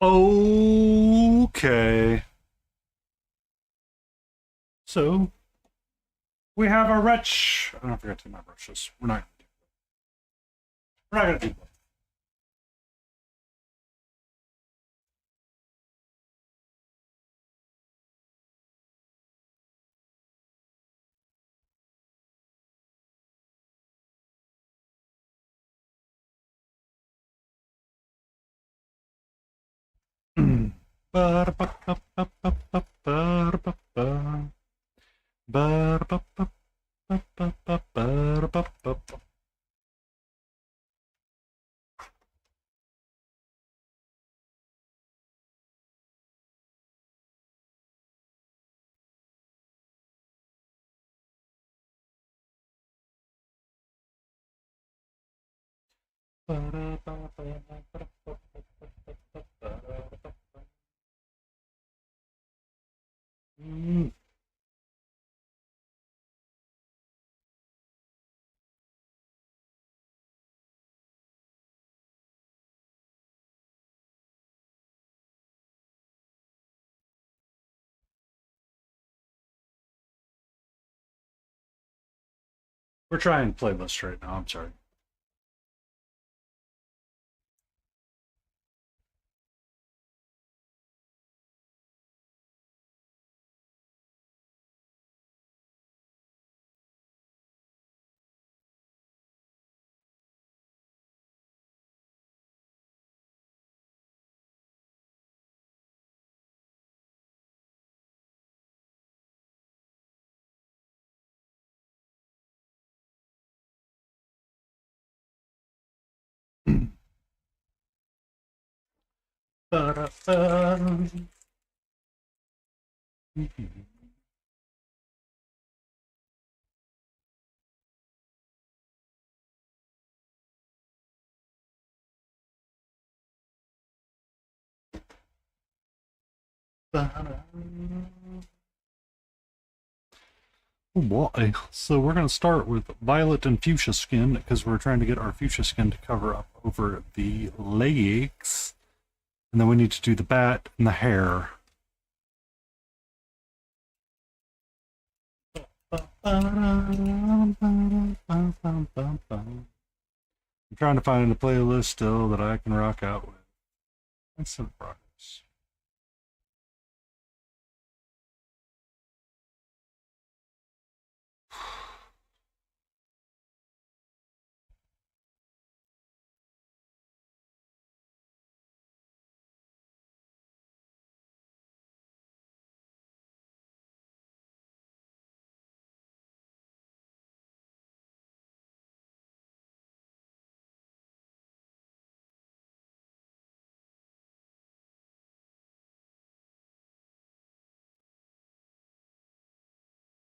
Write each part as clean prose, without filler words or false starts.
Okay. So we have a wretch. I don't forget to take my brushes. We're not gonna do both. Ba-da-ba-ba-ba-ba-ba-ba. Ba-da-ba-ba-ba-ba-ba-ba. Mm. We're trying playlist right now. I'm sorry. Ba-da-ba. Oh boy. So we're going to start with violet and fuchsia skin because we're trying to get our fuchsia skin to cover up over the legs. And then we need to do the bat and the hair. I'm trying to find a playlist still that I can rock out with. That's some progress.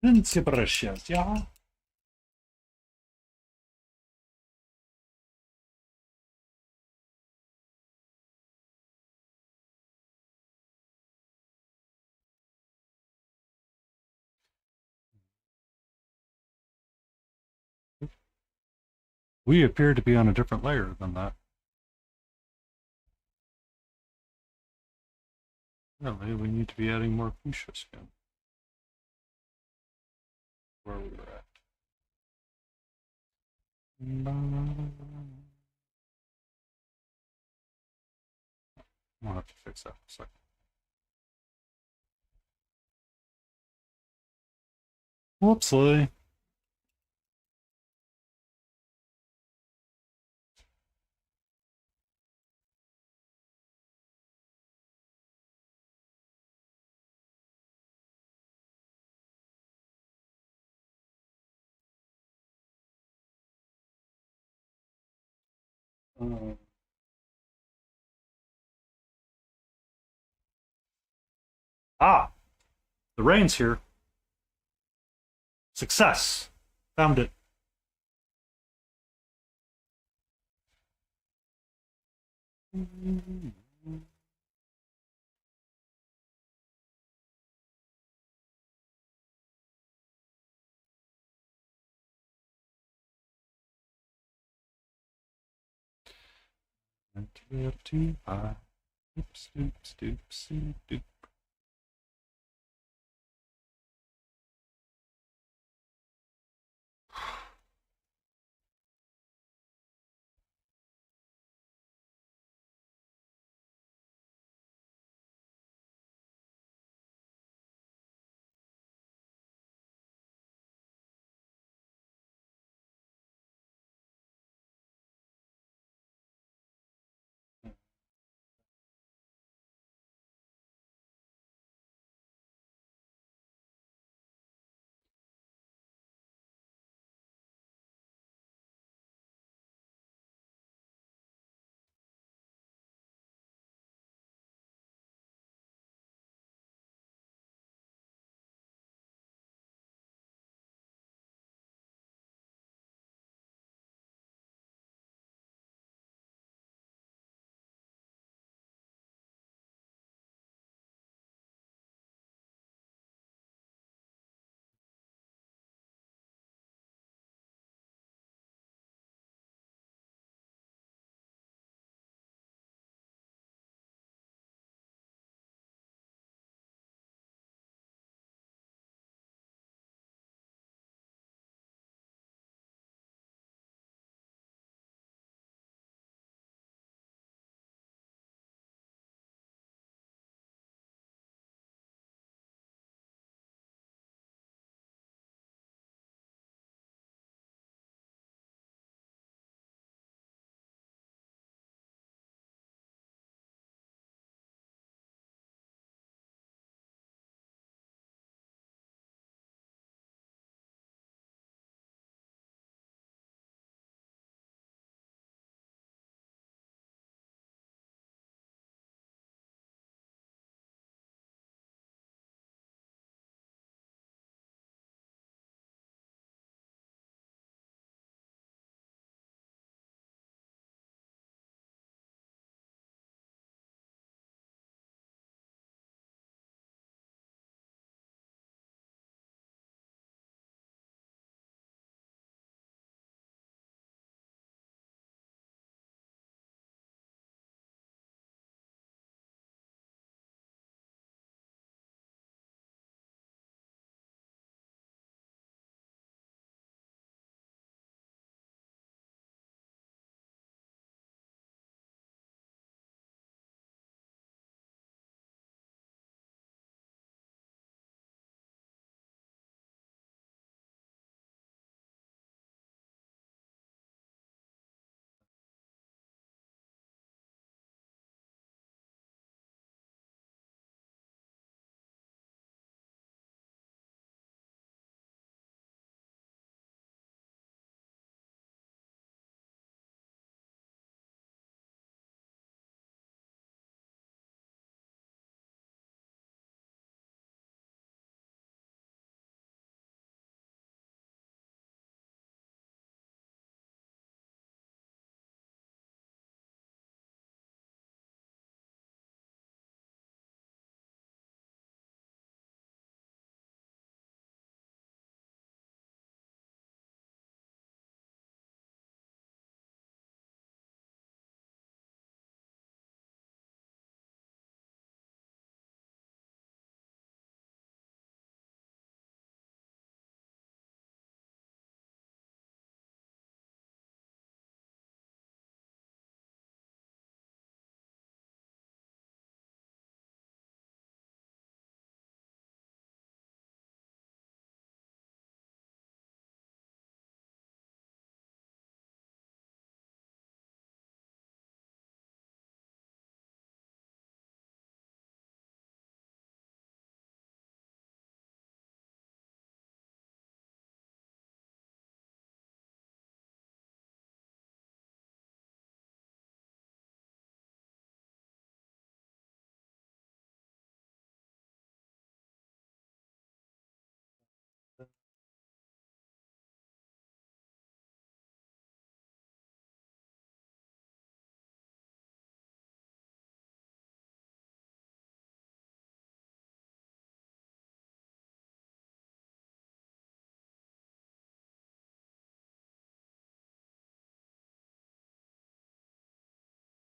Didn't precious, yeah. We appear to be on a different layer than that. Really, we need to be adding more fuchsia skin where we were at. I'll have to fix that for a second. Whoopsie. Uh, the rain's here. Success. Found it. Too high. Oops, oops, oops, oops.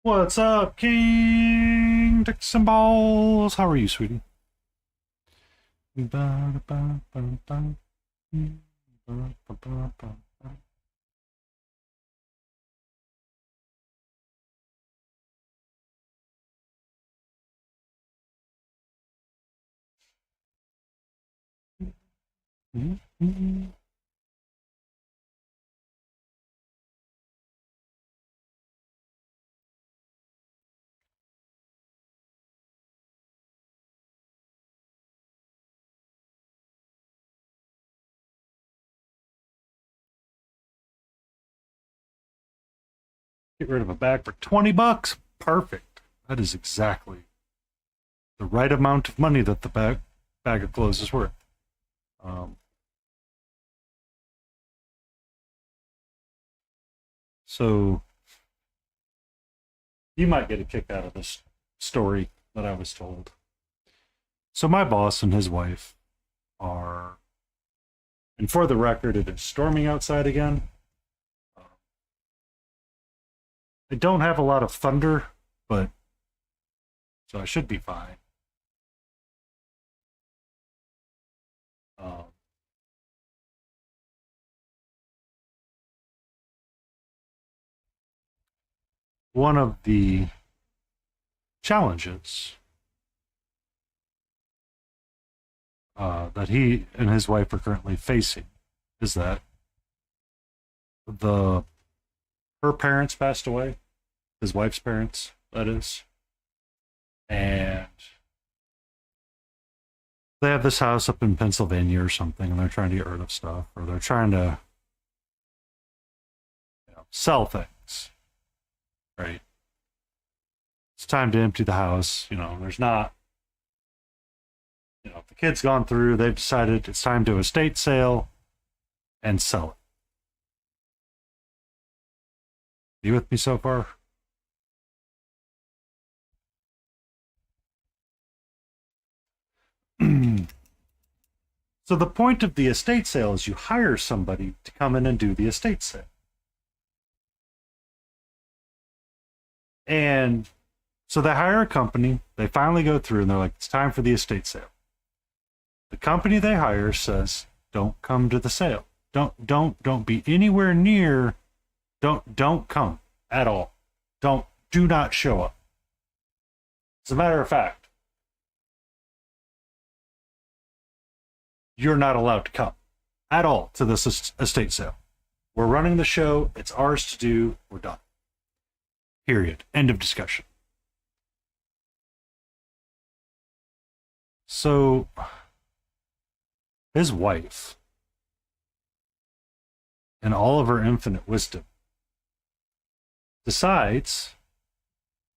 What's up, King Dixon Balls? How are you, sweetie? Get rid of a bag for 20 bucks? Perfect. That is exactly the right amount of money that the bag of clothes is worth. So you might get a kick out of this story that I was told. So my boss and his wife are, and for the record, it is storming outside again. I don't have a lot of thunder, but so I should be fine. One of the challenges that he and his wife are currently facing is that her parents passed away, his wife's parents, that is, and they have this house up in Pennsylvania or something, and they're trying to get rid of stuff, or they're trying to sell things, right? It's time to empty the house. There's not, the kid's gone through, they've decided it's time to estate sale and sell it. You with me so far? So the point of the estate sale is you hire somebody to come in and do the estate sale. And so they hire a company, they finally go through and they're like, it's time for the estate sale. The company they hire says, don't come to the sale. Don't be anywhere near, don't come at all. Do not show up. As a matter of fact, you're not allowed to come at all to this estate sale. We're running the show. It's ours to do. We're done. Period. End of discussion. So, his wife, in all of her infinite wisdom, decides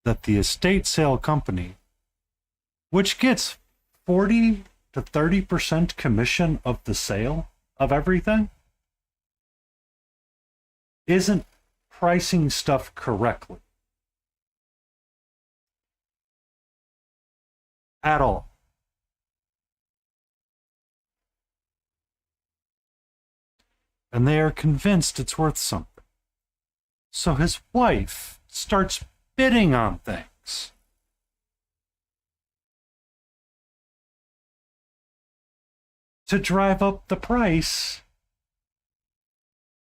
that the estate sale company, which gets 40 to 30% commission of the sale of everything, isn't pricing stuff correctly at all. And they are convinced it's worth something. So his wife starts bidding on things. To drive up the price.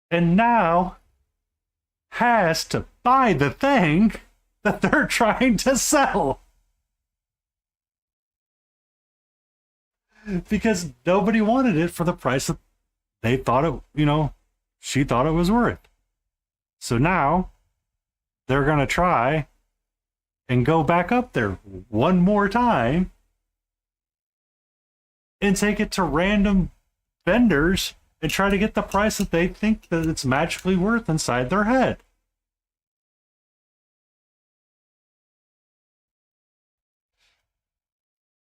And now has to buy the thing that they're trying to sell. Because nobody wanted it for the price that they thought it, she thought it was worth. So now they're going to try and go back up there one more time and take it to random vendors and try to get the price that they think that it's magically worth inside their head.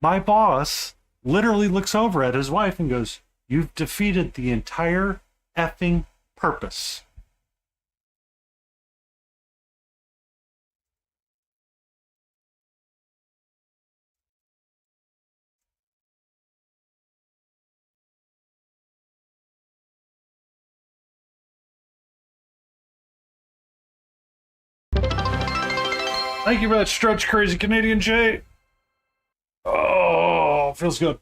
My boss literally looks over at his wife and goes, "You've defeated the entire effing purpose." Thank you for that stretch, crazy Canadian Jay. Oh, feels good.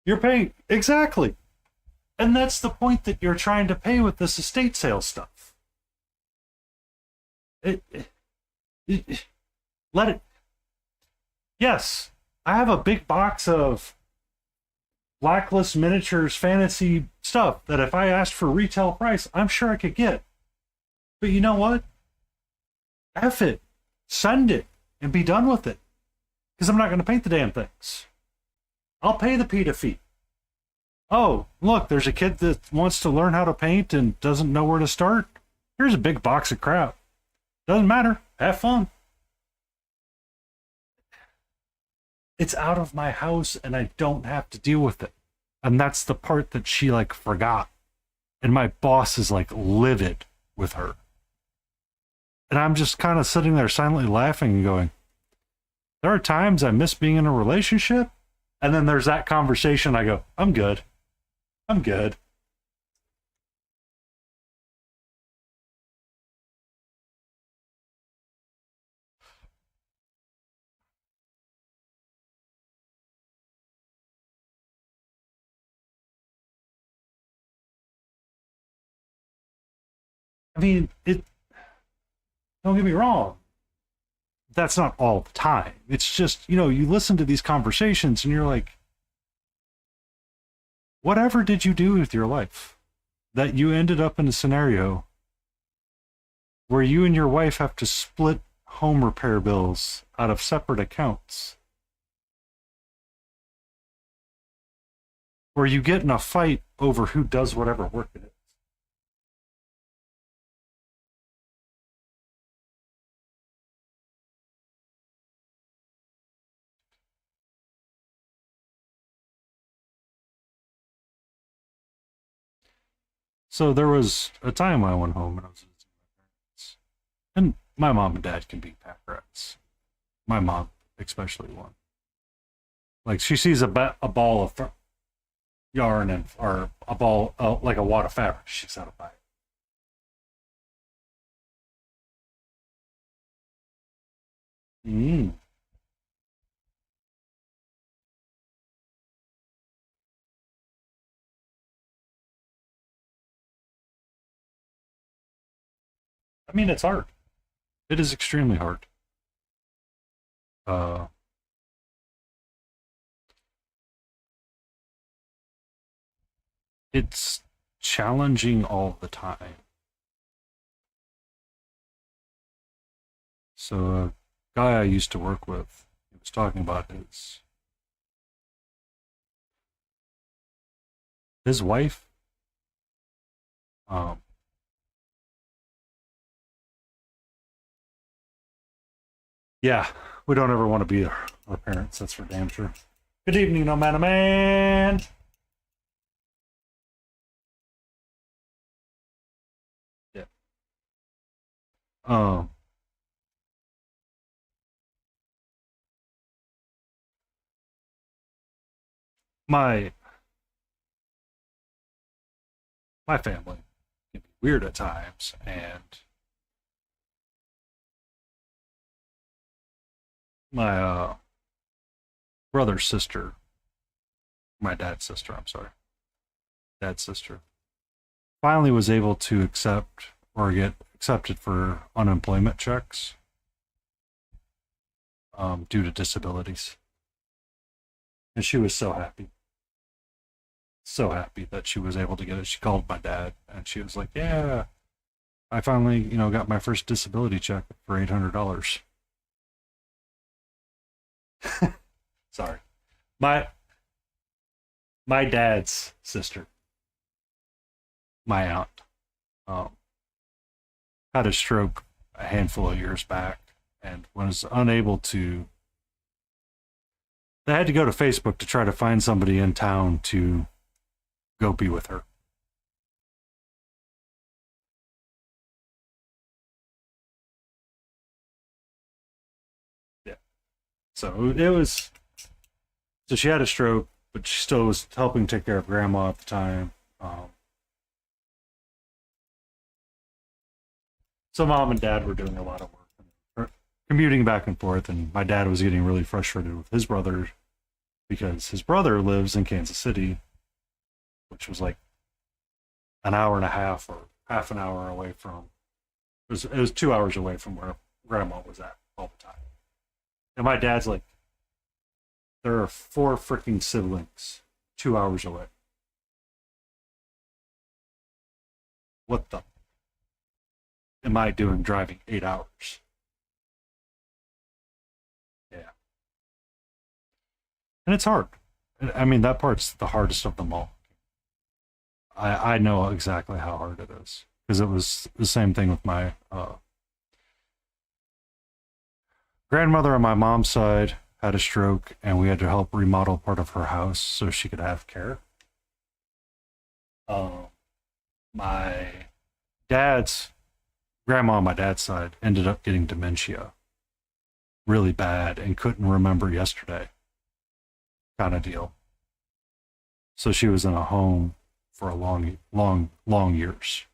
You're paying exactly, and that's the point that you're trying to pay with this estate sale stuff. It let it. Yes, I have a big box of Blacklist miniatures fantasy stuff that if I asked for retail price, I'm sure I could get. But you know what? F it. Send it and be done with it. Because I'm not going to paint the damn things. I'll pay the PETA fee. Oh, look, there's a kid that wants to learn how to paint and doesn't know where to start. Here's a big box of crap. Doesn't matter. Have fun. It's out of my house and I don't have to deal with it. And that's the part that she like forgot. And my boss is like livid with her. And I'm just kind of sitting there silently laughing and going, there are times I miss being in a relationship. And then there's that conversation. I go, I'm good. I'm good. I mean, don't get me wrong. That's not all the time. It's just, you listen to these conversations and you're like, whatever did you do with your life that you ended up in a scenario where you and your wife have to split home repair bills out of separate accounts? Where you get in a fight over who does whatever work it is. So there was a time I went home and I was visiting my parents. And my mom and dad can be pack rats. My mom, especially one. Like she sees a ball of yarn and or a ball like a wad of fabric, she's out of buy it. Mm. I mean, it's hard. It is extremely hard. Uh, it's challenging all the time. So a guy I used to work with, he was talking about his wife. Um, yeah, we don't ever want to be our parents. That's for damn sure. Good evening, no man, man. Yeah. Um, my my family can be weird at times, and my brother's sister, my dad's sister, I'm sorry, dad's sister, finally was able to accept or get accepted for unemployment checks due to disabilities. And she was so happy that she was able to get it. She called my dad and she was like, yeah, I finally, got my first disability check for $800. Sorry. My my dad's sister, my aunt, um, had a stroke a handful of years back and was unable to. They had to go to Facebook to try to find somebody in town to go be with her. Yeah. So it was. So she had a stroke, but she still was helping take care of grandma at the time. So mom and dad were doing a lot of work, commuting back and forth, and my dad was getting really frustrated with his brother because his brother lives in Kansas City, which was like an hour and a half or half an hour away from. It was 2 hours away from where grandma was at all the time. And my dad's like, there are four freaking siblings 2 hours away. What the am I doing driving 8 hours? Yeah. And it's hard. I mean, that part's the hardest of them all. I know exactly how hard it is because it was the same thing with my grandmother on my mom's side had a stroke, and we had to help remodel part of her house so she could have care. My dad's grandma on my dad's side ended up getting dementia really bad and couldn't remember yesterday, kind of deal. So she was in a home for a long years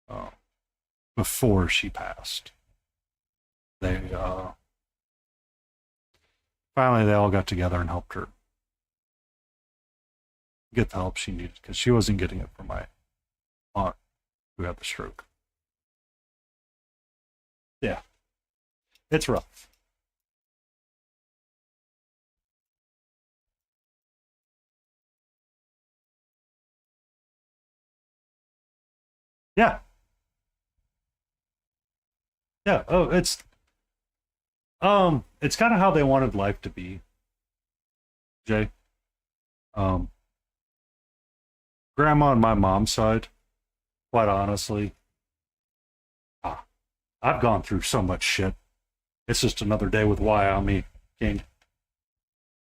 uh, before she passed. They finally they all got together and helped her get the help she needed because she wasn't getting it from my aunt who had the stroke. Yeah, it's rough. Yeah, yeah. Oh, it's kind of how they wanted life to be, Jay. Um, Grandma on my mom's side, quite honestly, ah, I've gone through so much shit. It's just another day with Y on me, King.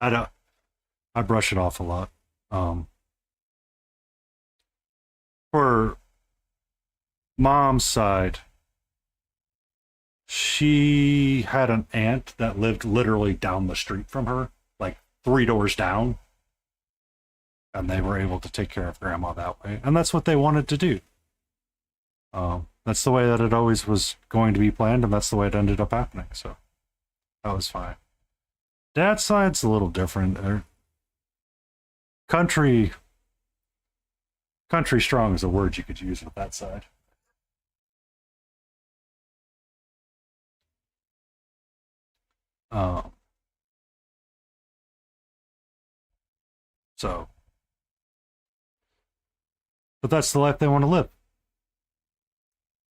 I don't. I brush it off a lot. Um, for mom's side, she had an aunt that lived literally down the street from her, like three doors down, and they were able to take care of grandma that way. And that's what they wanted to do. That's the way that it always was going to be planned, and that's the way it ended up happening. So that was fine. Dad's side's a little different. Country, country strong is a word you could use with that side. Um, so, but that's the life they want to live.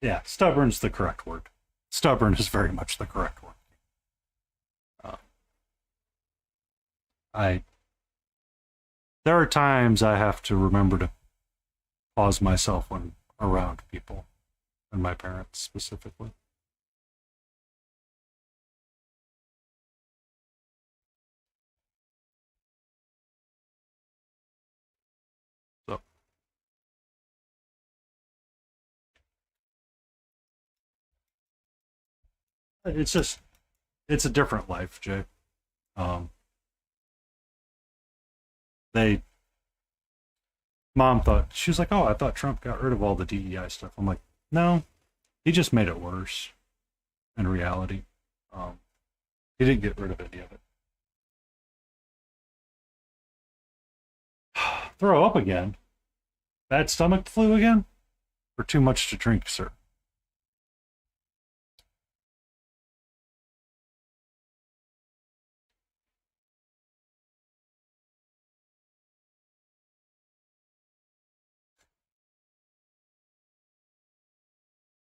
Yeah, stubborn's the correct word. Stubborn is very much the correct word. Uh, I there are times I have to remember to pause myself when around people, and my parents specifically. So it's just it's a different life, Jay. Um, they mom thought she was like, "Oh, I thought Trump got rid of all the DEI stuff." I'm like, "No, he just made it worse." In reality, um, he didn't get rid of any of it. Throw up again? Bad stomach flu again? Or too much to drink, sir?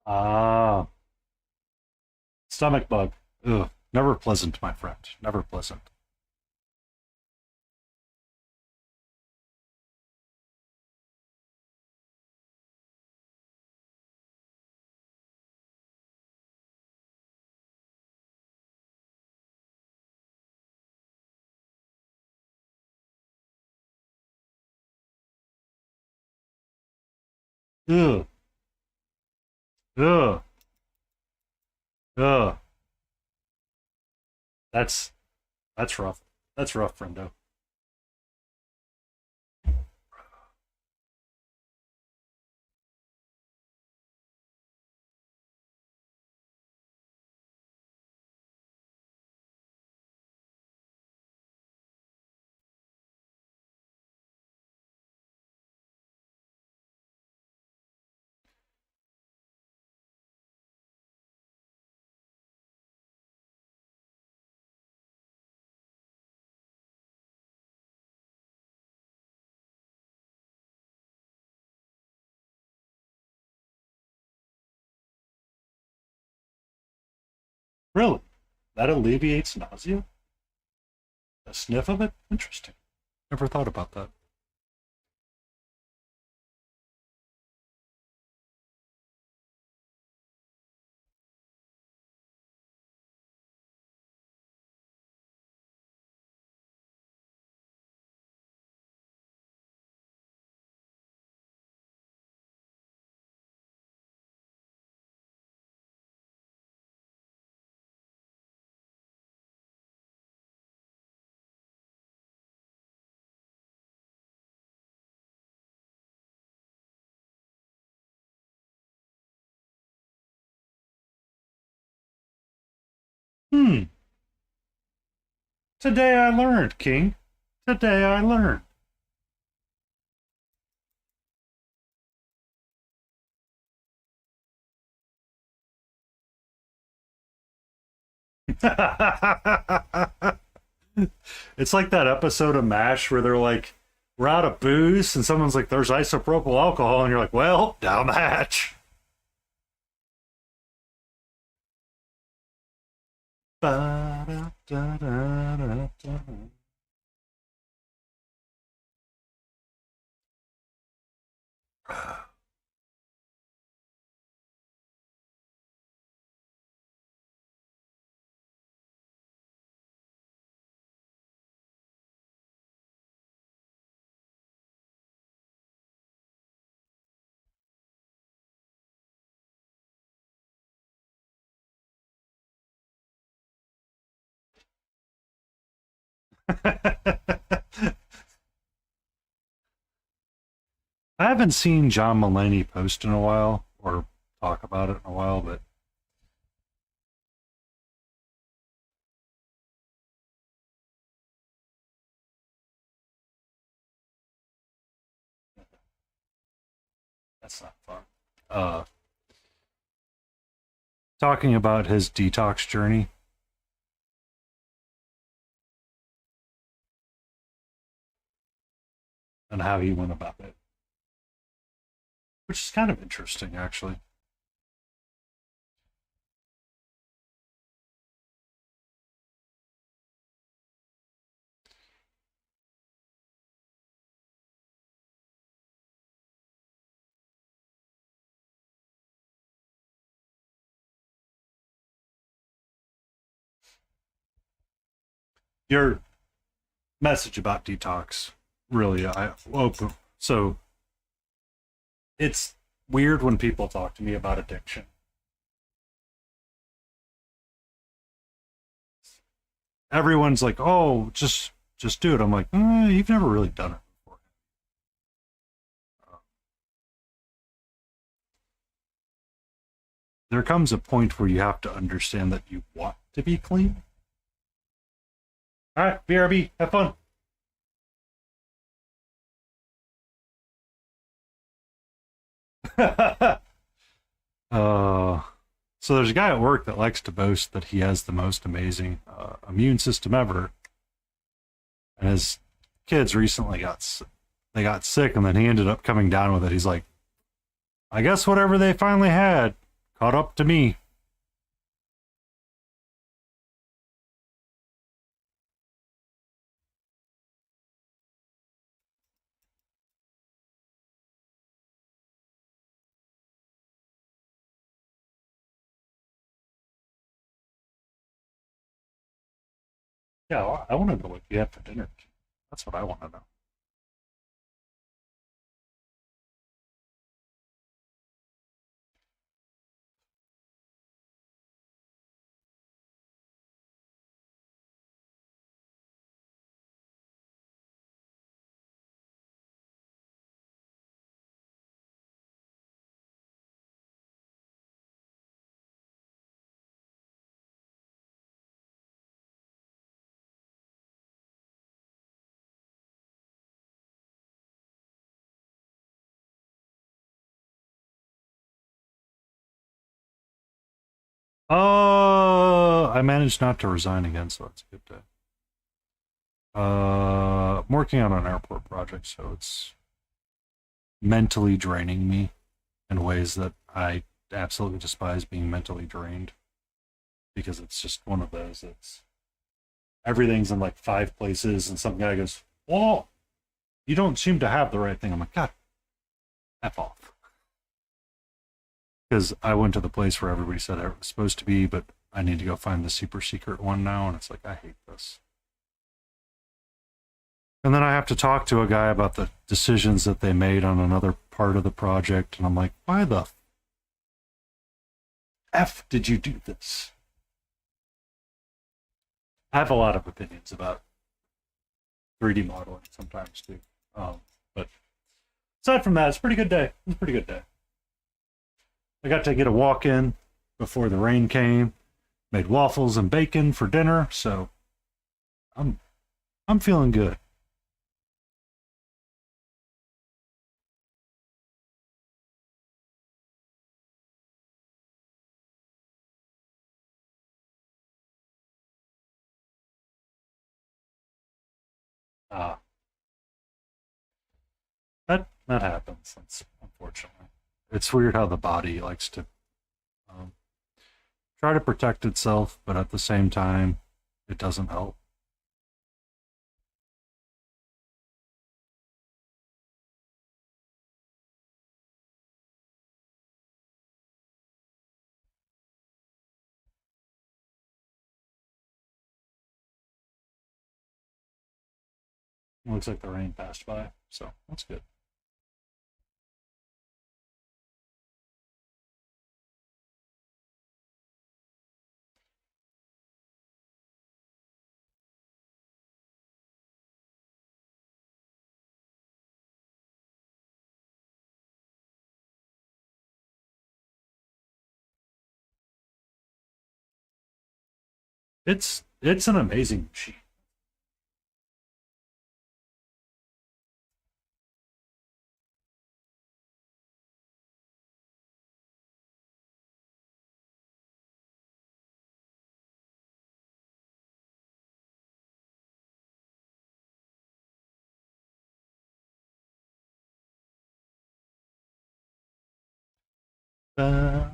Ah, stomach bug. Ugh, never pleasant, my friend. Never pleasant. Ugh, ugh, ugh. That's that's rough. That's rough, friendo. Really? That alleviates nausea? A sniff of it? Interesting. Never thought about that. Hmm. Today I learned, King. Today I learned. It's like that episode of MASH where they're like, we're out of booze, and someone's like, there's isopropyl alcohol, and you're like, well, down the hatch. Ba-da-da-da-da-da. I haven't seen John Mulaney post in a while or talk about it in a while, but that's not fun. Uh, Talking about his detox journey and how he went about it, which is kind of interesting, actually. Your message about detox really, I open. So it's weird when people talk to me about addiction. Everyone's like, "Oh, just do it." I'm like, "You've never really done it before." There comes a point where you have to understand that you want to be clean. All right, BRB, have fun. uh, so there's a guy at work that likes to boast that he has the most amazing immune system ever, and his kids recently they got sick, and then he ended up coming down with it. He's like, I guess whatever they finally had caught up to me. Yeah, well, I want to know what you had for dinner. That's what I want to know. I managed not to resign again, so that's a good day. I'm working on an airport project, so it's mentally draining me in ways that I absolutely despise being mentally drained. because it's just one of those. It's everything's in like 5 places, and some guy goes, "Well, you don't seem to have the right thing." I'm like, God, F off. Because I went to the place where everybody said it was supposed to be, but I need to go find the super secret one now, and it's like, I hate this. And then I have to talk to a guy about the decisions that they made on another part of the project, and I'm like, why the F did you do this? I have a lot of opinions about 3D modeling sometimes too. But aside from that, it's a pretty good day. It was a pretty good day. I got to get a walk in before the rain came, made waffles and bacon for dinner, so I'm feeling good. Uh, that happens. That's unfortunately. It's weird how the body likes to um, try to protect itself, but at the same time, it doesn't help. It looks like the rain passed by, so that's good. It's an amazing machine. Uh,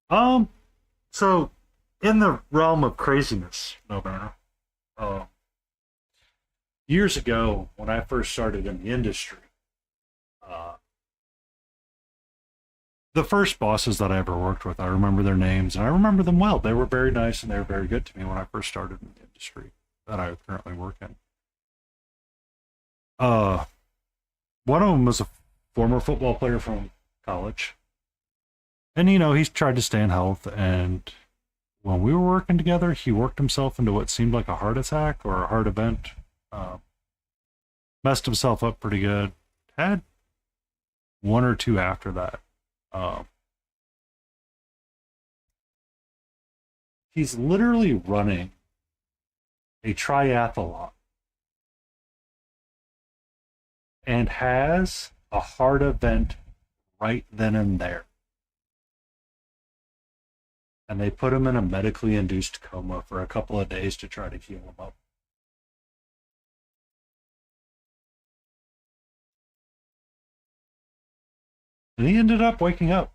um, so in the realm of craziness, no banner. Years ago, when I first started in the industry, uh, the first bosses that I ever worked with, I remember their names and I remember them well. They were very nice and they were very good to me when I first started in the industry that I currently work in. Uh, One of them was a former football player from college, and he's tried to stay in health. And when we were working together, he worked himself into what seemed like a heart attack or a heart event. Uh, Messed himself up pretty good. Had one or two after that. Um, he's literally running a triathlon and has a heart event right then and there. And they put him in a medically induced coma for a couple of days to try to heal him up. And he ended up waking up.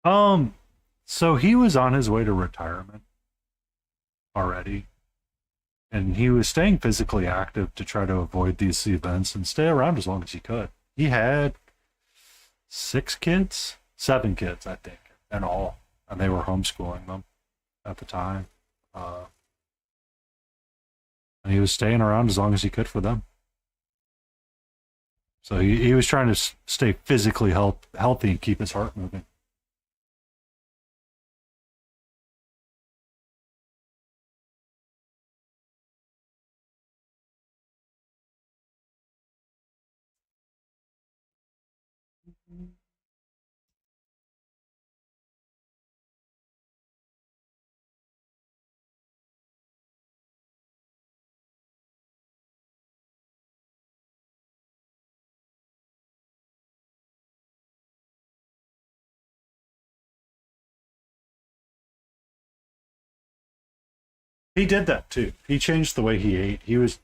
Um, so he was on his way to retirement already, and he was staying physically active to try to avoid these events and stay around as long as he could. He had 6 kids, 7 kids, I think, in all, and they were homeschooling them at the time. Uh, and he was staying around as long as he could for them. So he was trying to stay physically healthy and keep his heart moving. He did that too. He changed the way he ate. He was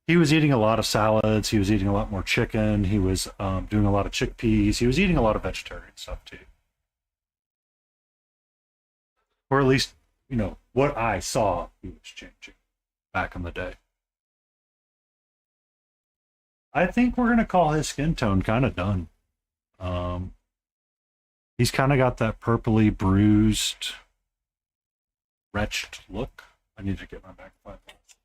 eating a lot of salads. He was eating a lot more chicken. He was doing a lot of chickpeas. He was eating a lot of vegetarian stuff too, or at least what I saw he was changing back in the day. I think we're gonna call his skin tone kind of done. Um, he's kind of got that purpley bruised, wretched look. I need to get my magnifying glass.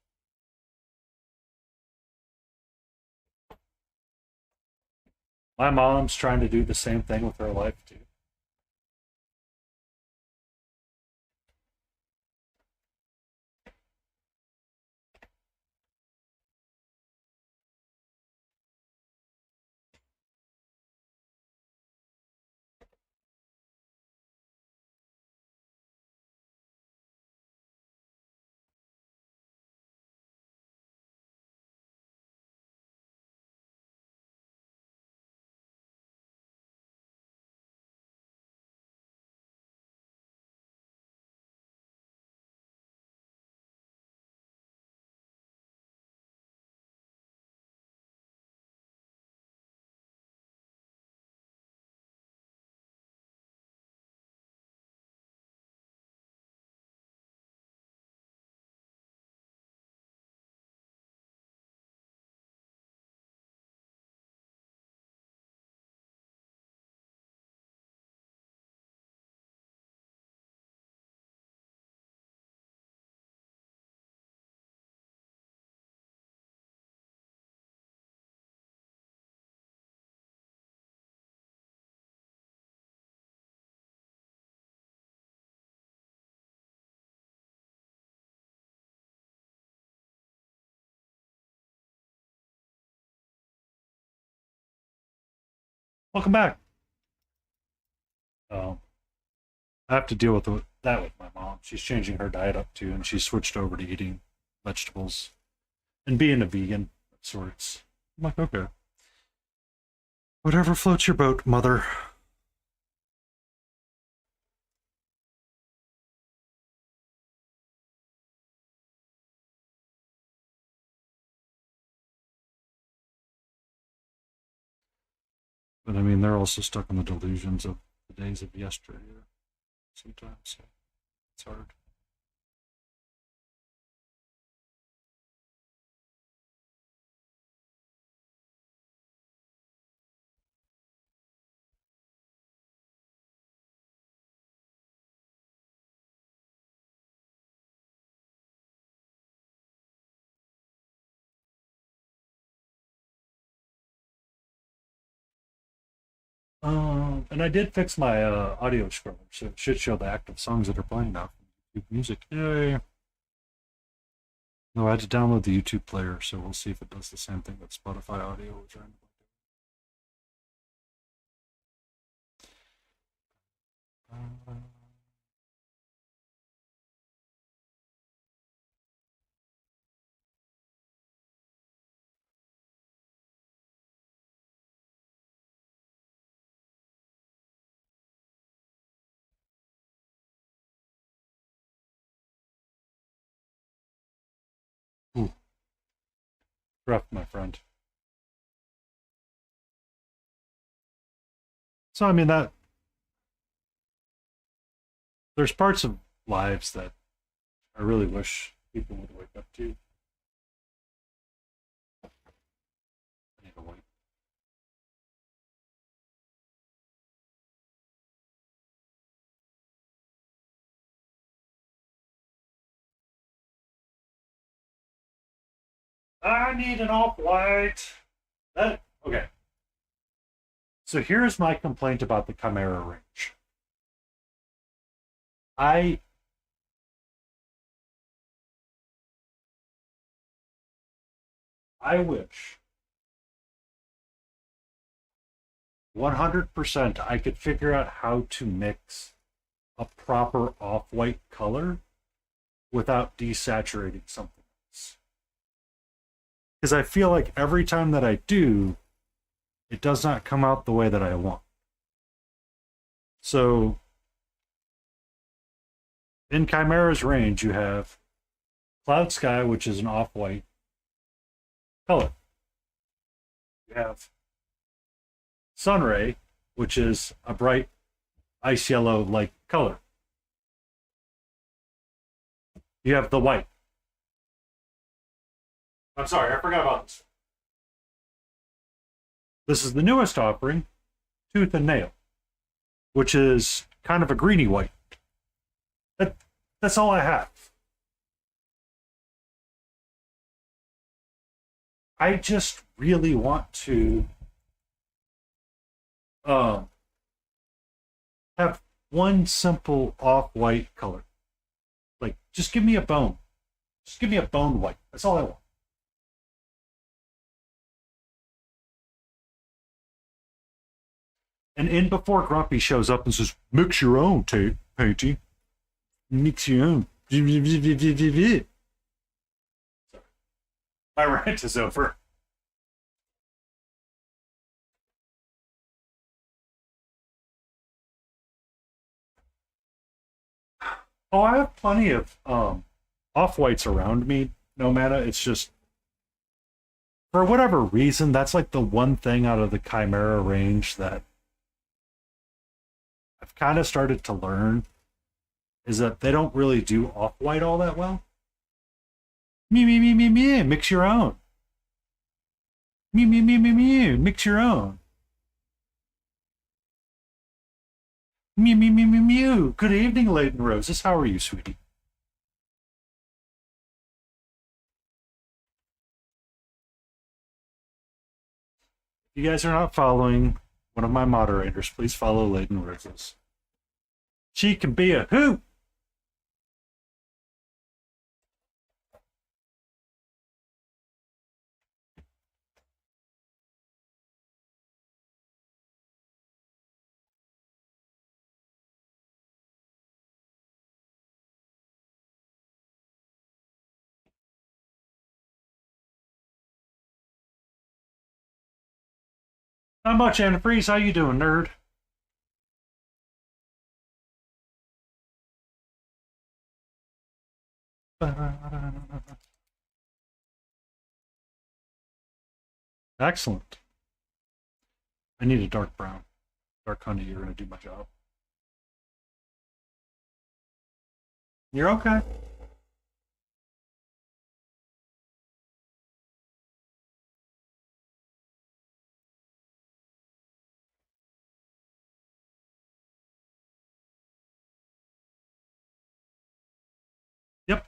My mom's trying to do the same thing with her life too. Welcome back. Um, I have to deal with that with my mom. She's changing her diet up too, and she's switched over to eating vegetables and being a vegan of sorts. I'm like, okay, whatever floats your boat, mother. But I mean, they're also stuck in the delusions of the days of yesteryear sometimes. So it's hard. And I did fix my audio scroller, so it should show the active songs that are playing now from YouTube Music. Yay! No, I had to download the YouTube player, so we'll see if it does the same thing that Spotify audio was trying to do. Ooh, rough, my friend. So I mean there's parts of lives that I really wish people would wake up to. I need to wait. I need an off-white. That okay. So here's my complaint about the Chimera range. I I wish 100% I could figure out how to mix a proper off-white color without desaturating something else. Because I feel like every time that I do, it does not come out the way that I want. So in Chimera's range, you have Cloud Sky, which is an off-white color. You have Sunray, which is a bright ice yellow like color. You have the white. I'm sorry, I forgot about this. This is the newest offering, Tooth and Nail, which is kind of a greeny white. That's all I have. I just really want to have one simple off-white color. Like, just give me a bone. Just give me a bone white. That's all I want. And in before Grumpy shows up and says, "Mix your own, Painty. Mix your own." My rant is over. Oh, I have plenty of off-whites around me, no mana. It's just, for whatever reason, that's like the one thing out of the Chimera range that I've kind of started to learn, is that they don't really do off-white all that well. Me, mix your own. Me, mix your own. Mew. Good evening, Laden Roses. How are you, sweetie? If you guys are not following one of my moderators, please follow Laden Roses. She can be a hoot. Not much, Antifreeze. How you doing, nerd? Excellent. I need a dark brown. Dark honey, you're going to do my job. You're okay. Yep.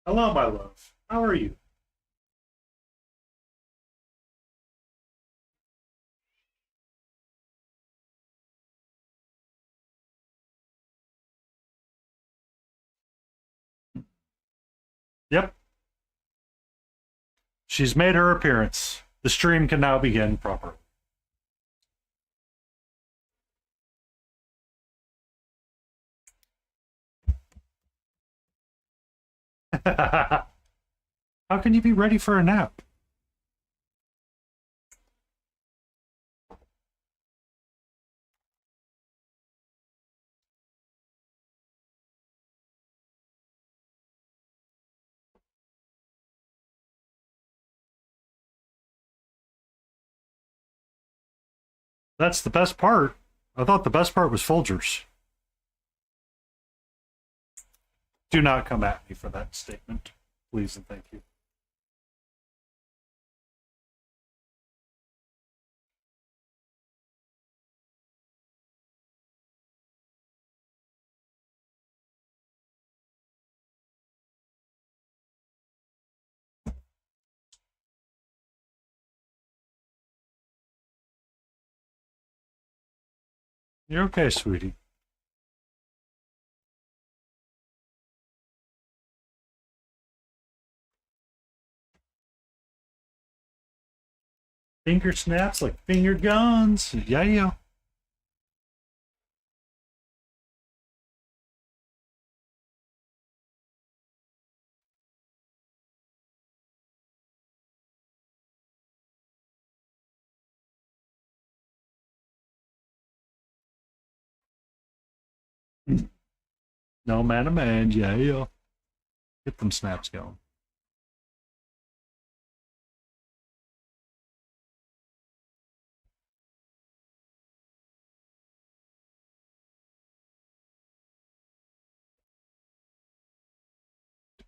Hello, my love. How are you? Yep. She's made her appearance. The stream can now begin properly. How can you be ready for a nap? That's the best part. I thought the best part was Folgers. Do not come at me for that statement, please and thank you. You're okay, sweetie. Finger snaps like finger guns. Yeah, yeah. No man, a man. Yeah, yeah. Get them snaps going.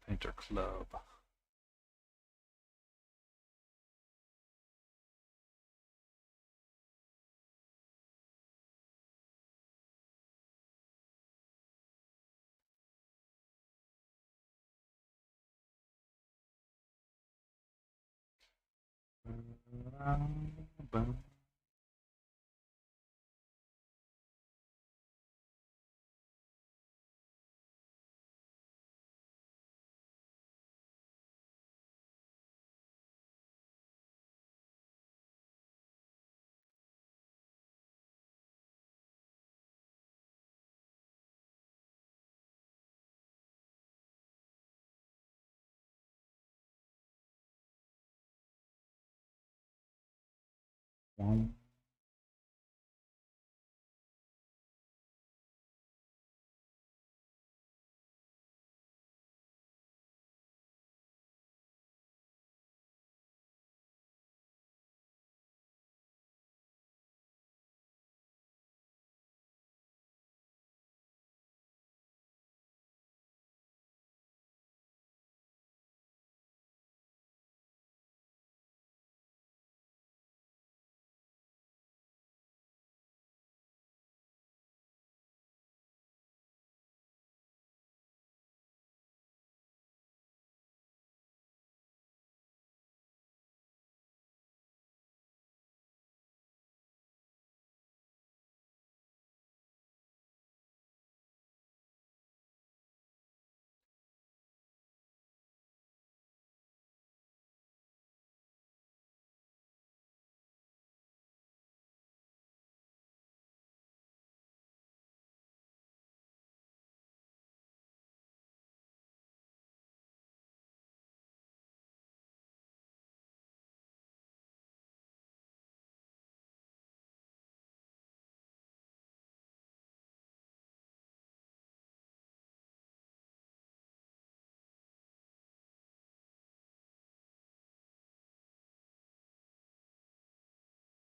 Painter Club.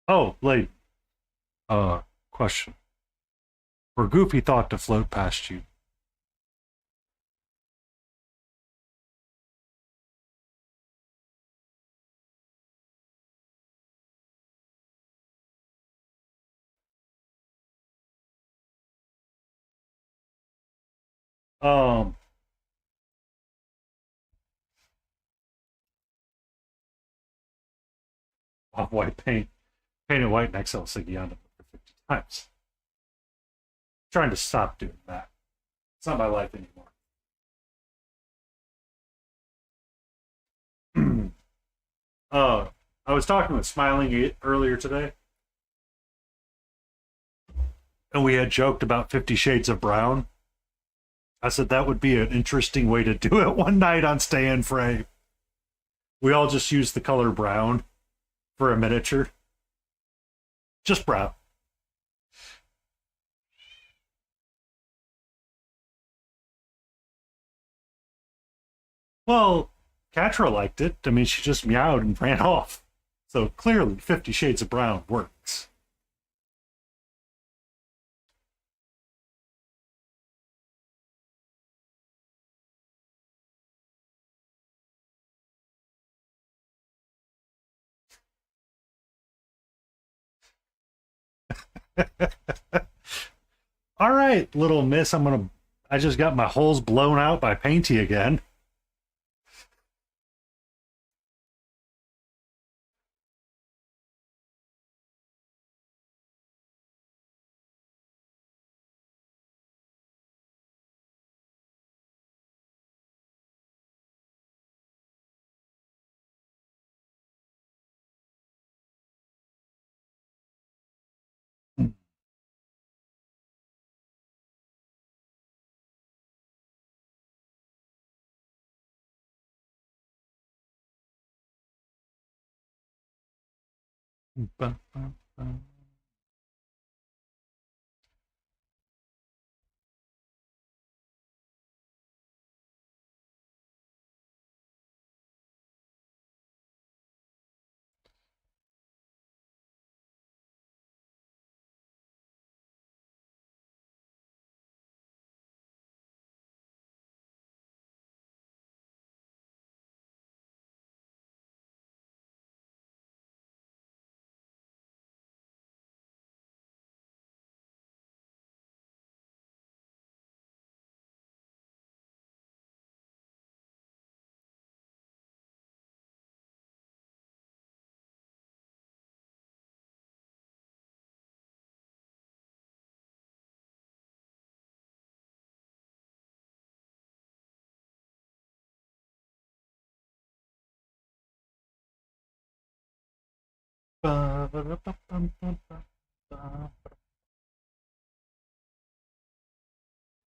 Oh, late. Question. For Goofy thought to float past you. Um, white paint, painted white and XL Siggy on it for 50 times. Trying to stop doing that. It's not my life anymore. I was talking with Smiling earlier today, and we had joked about 50 Shades of Brown. I said that would be an interesting way to do it one night on Stay in Frame. We all just use the color brown for a miniature. Just brown. Well, Catra liked it. I mean, she just meowed and ran off. So clearly, 50 Shades of Brown works. All right, little miss, I just got my holes blown out by Painty again.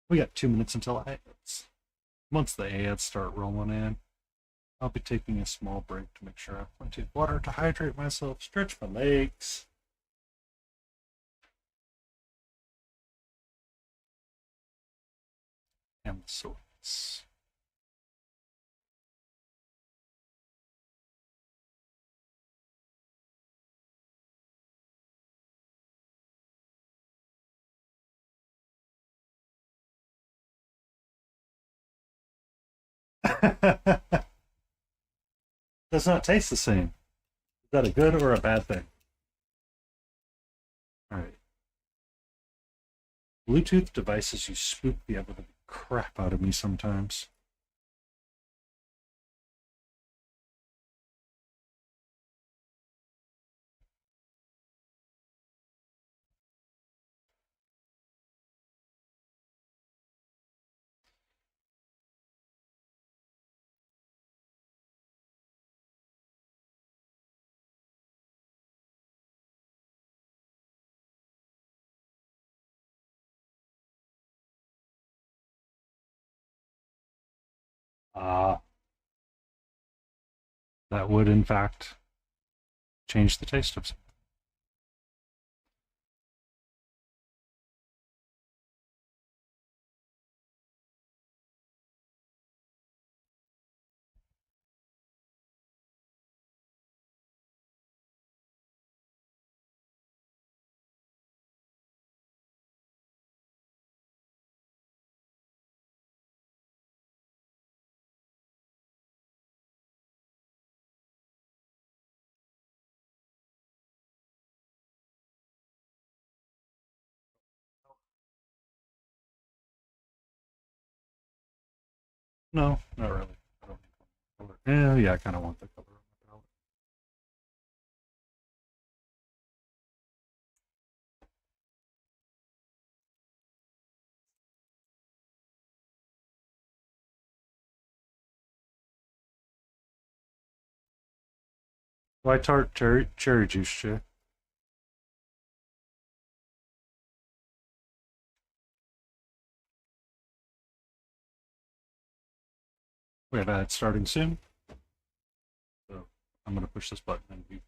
We got 2 minutes until ads. Once the ads start rolling in, I'll be taking a small break to make sure I have plenty of water to hydrate myself, stretch my legs. And the sorts. Does not taste the same. Is that a good or a bad thing? All right. Bluetooth devices, you spook the ever living crap out of me sometimes. Ah, that would in fact change the taste of something. No, not really. I don't need color. Yeah, I kind of want the color on my palette. Why tart cherry juice, Jay? We have ads starting soon, so I'm going to push this button and we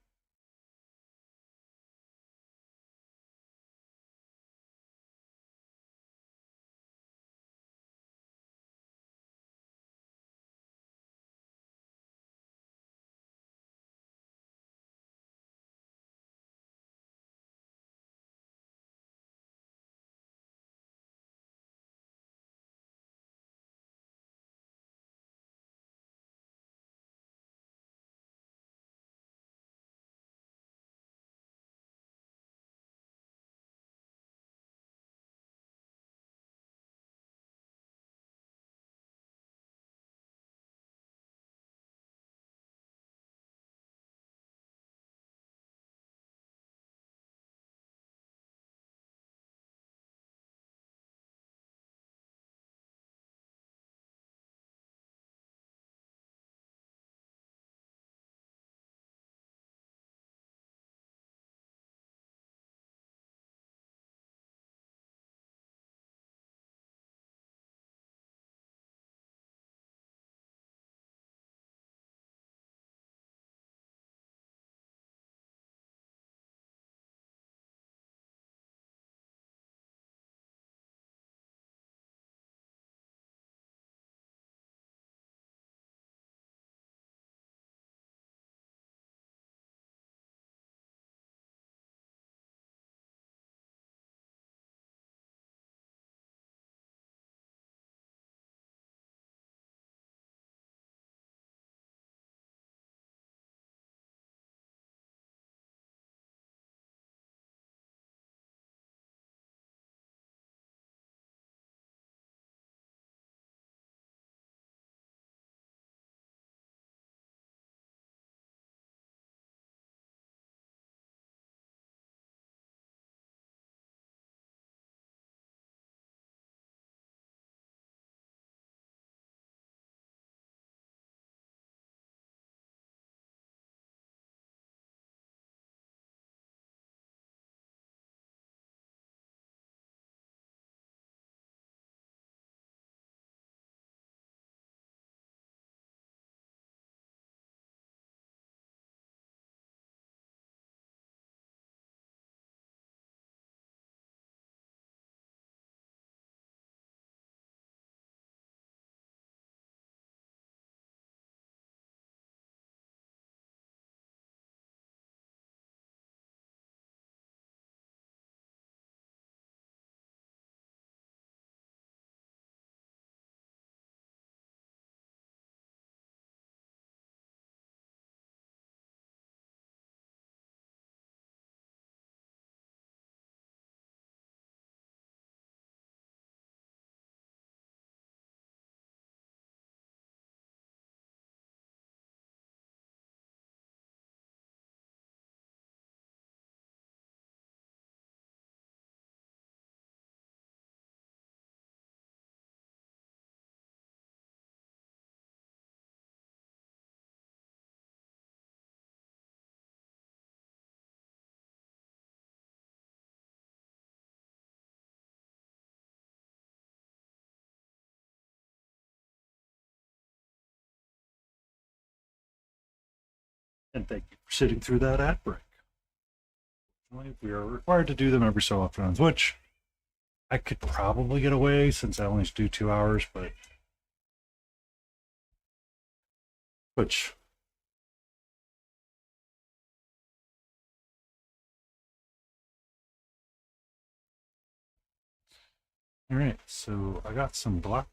And thank you for sitting through that ad break. We are required to do them every so often, which I could probably get away since I only do 2 hours, but which all right, so I got some black,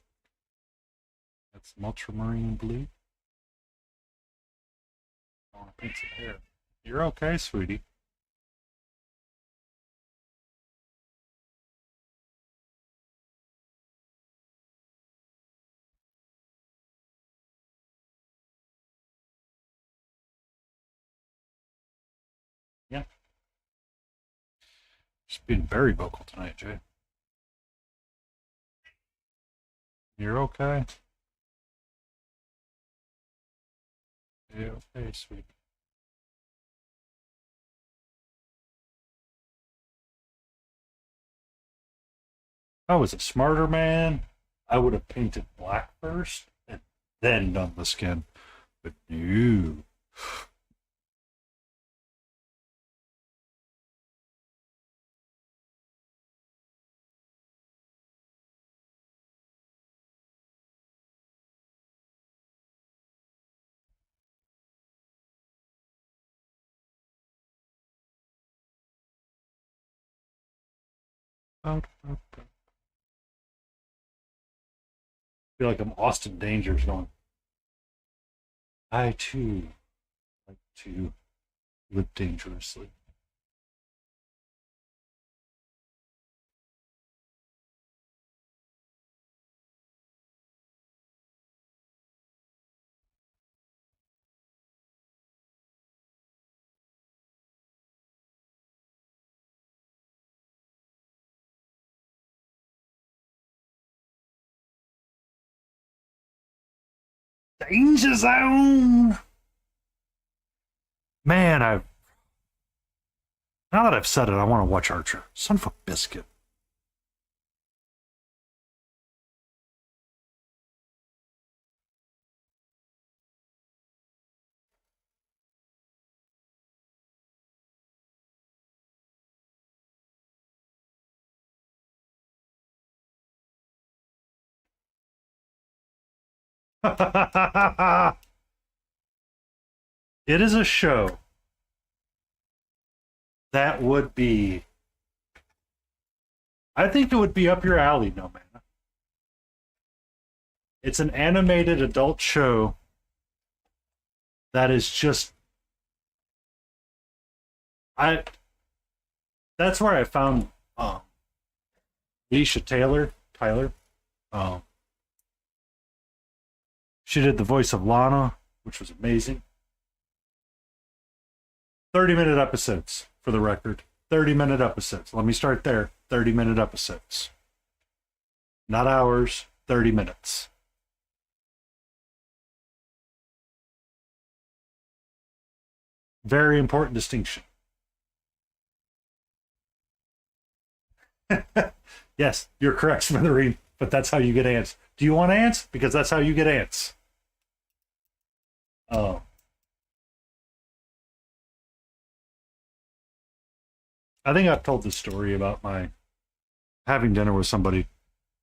got some ultramarine blue. I want to paint some hair. You're okay, sweetie. Yeah. Just being very vocal tonight, Jay. You're okay. You're okay, sweetie. If I was a smarter man, I would have painted black first and then done the skin. But no. I feel like I'm Austin Dangers going, I too like to live dangerously. Danger zone! Man, now that I've said it, I want to watch Archer. Son of a biscuit. It is a show that would be, I think it would be up your alley, no man. It's an animated adult show that is just, I, that's where I found Alicia Tyler. Um, she did the voice of Lana, which was amazing. 30-minute episodes, for the record. 30-minute episodes. Let me start there. 30-minute episodes. Not hours, 30 minutes. Very important distinction. Yes, you're correct, Smithereen, but that's how you get ants. Do you want ants? Because that's how you get ants. Oh. I think I've told this story about my having dinner with somebody,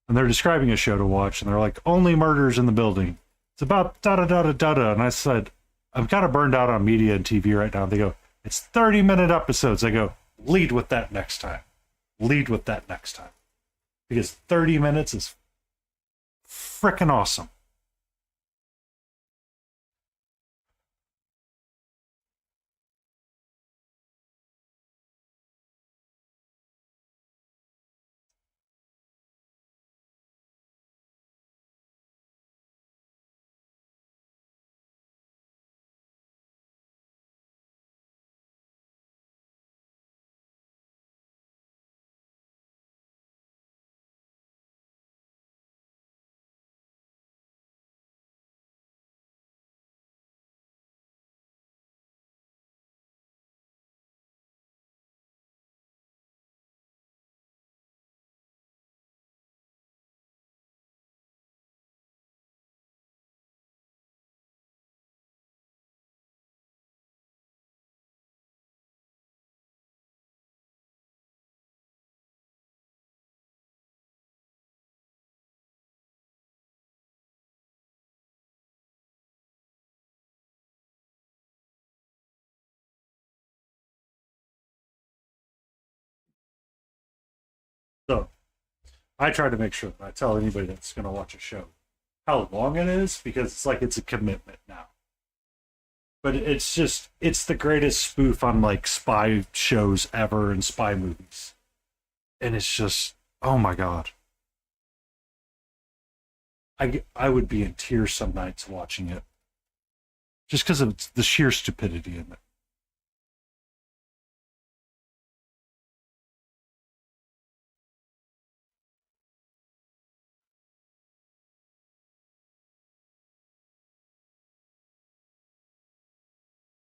and they're describing a show to watch, and they're like, only murders in the building. It's about da da da da da da. And I said, I'm kind of burned out on media and TV right now. They go, it's 30-minute episodes. I go, lead with that next time. Lead with that next time. Because 30 minutes is freaking awesome. I try to make sure that I tell anybody that's going to watch a show how long it is because it's like it's a commitment now. But it's the greatest spoof on like spy shows ever and spy movies. And it's just, oh my God. I would be in tears some nights watching it just because of the sheer stupidity in it.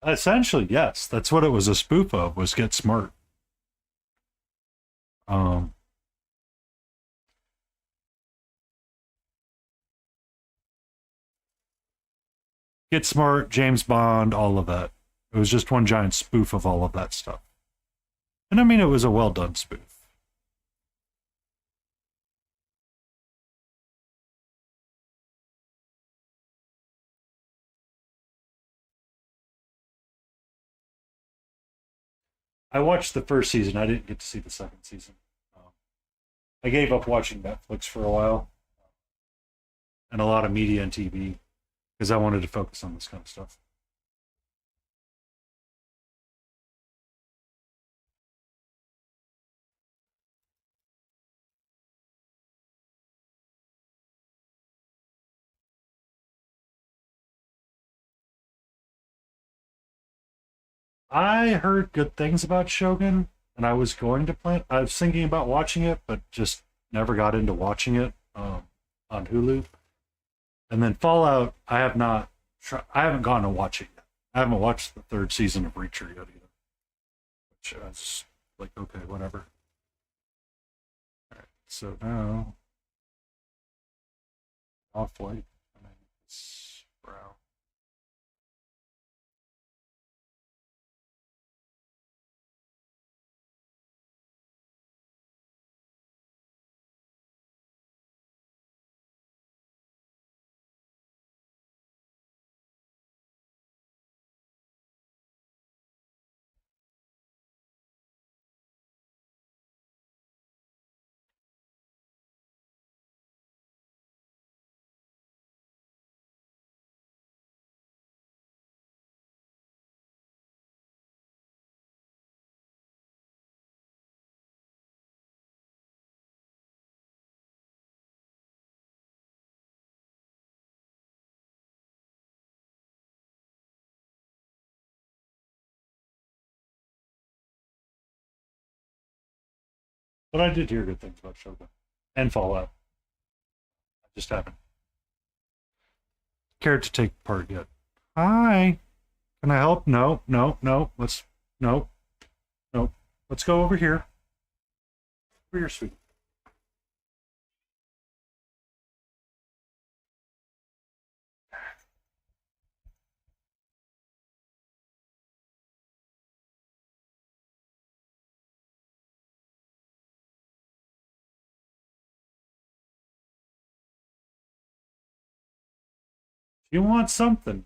Essentially, yes, that's what it was a spoof of was Get Smart. Um, Get Smart, James Bond, all of that. It was just one giant spoof of all of that stuff. And I mean, it was a well done spoof. I watched the first season. I didn't get to see the second season. Um, I gave up watching Netflix for a while and a lot of media and TV because I wanted to focus on this kind of stuff. I heard good things about Shogun, and I was going to plan. I was thinking about watching it, but just never got into watching it on Hulu. And then Fallout, I have not. I haven't gone to watch it yet. I haven't watched the third season of Reacher yet either. Which is like okay, whatever. All right, so now off white. Brown. But I did hear good things about Shogun and Fallout. I just haven't cared to take part yet. Hi, can I help? No, no, no. Let's no, no. Let's go over here. Over here, sweetie. You want something?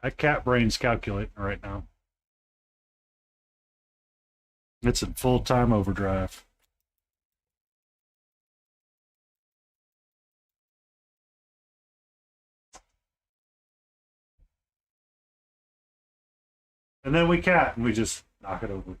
That cat brain's calculating right now. It's in full time overdrive. And then we cat and we just knock it over.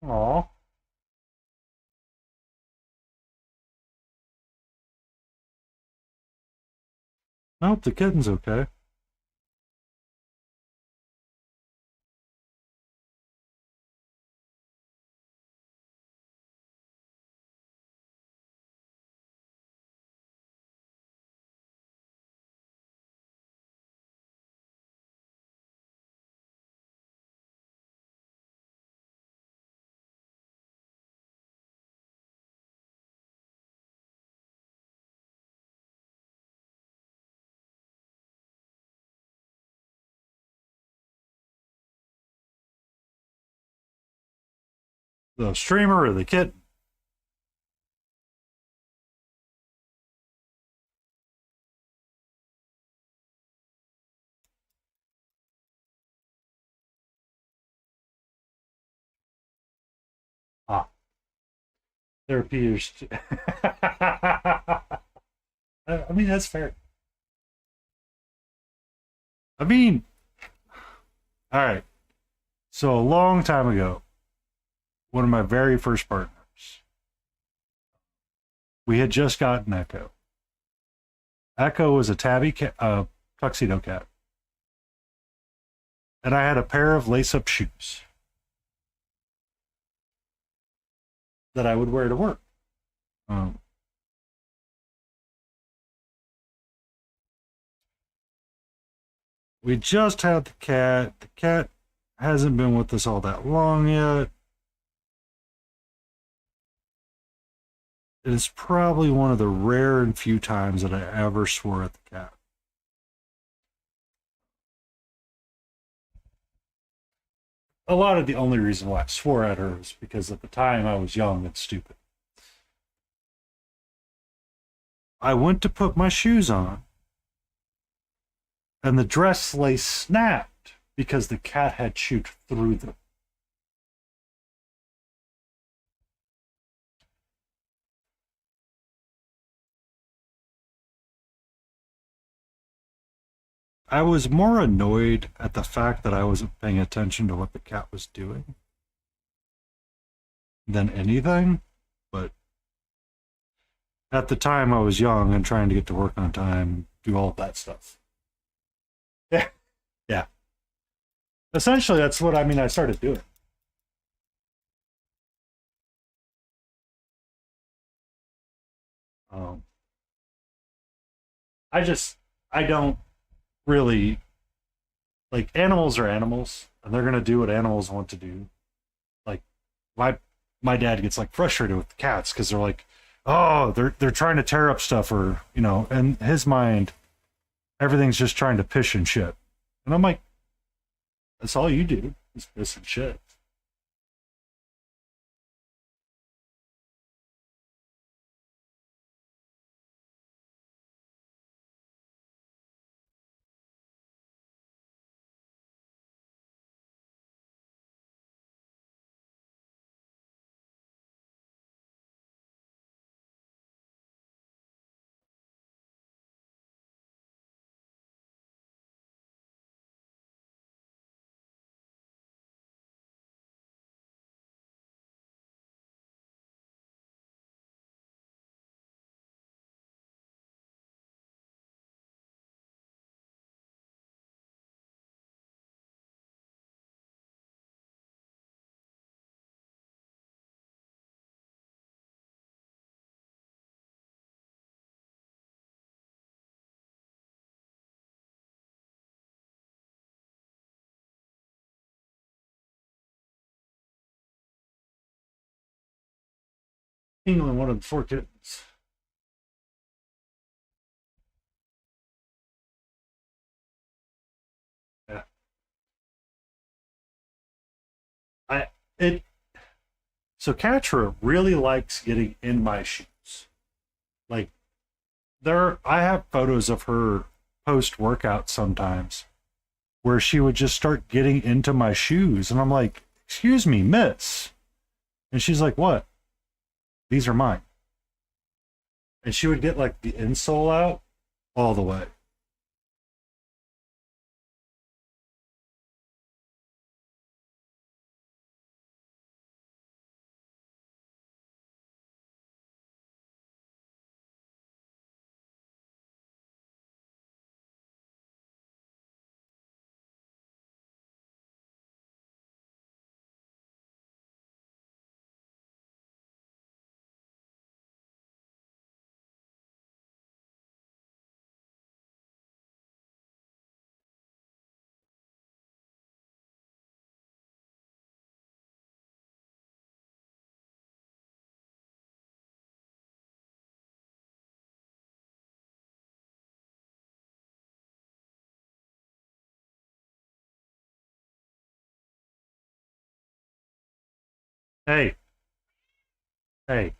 Aw. I hope the kitten's okay. The streamer or the kitten? Ah, therapy is. I mean, that's fair. I mean, all right. So a long time ago, one of my very first partners, we had just gotten Echo. Echo was a tabby cat, tuxedo cat, and I had a pair of lace-up shoes that I would wear to work. Um, we just had the cat. The cat hasn't been with us all that long yet. It is probably one of the rare and few times that I ever swore at the cat. A lot of the only reason why I swore at her was because at the time I was young and stupid. I went to put my shoes on, and the dress lace snapped because the cat had chewed through them. I was more annoyed at the fact that I wasn't paying attention to what the cat was doing than anything, but at the time I was young and trying to get to work on time, do all of that stuff. Yeah, yeah. Essentially, that's what I started doing. Um, I don't really like animals are animals, and they're gonna do what animals want to do. Like my my dad gets like frustrated with the cats because they're like, oh, they're trying to tear up stuff, or in his mind, everything's just trying to piss and shit. And I'm like, that's all you do is piss and shit. England, one of the four kittens. Yeah, I it so Katra really likes getting in my shoes. Like I have photos of her post workout sometimes where she would just start getting into my shoes, and I'm like, "Excuse me, miss," and she's like, "What? These are mine." And she would get like the insole out all the way. Hey, Hey,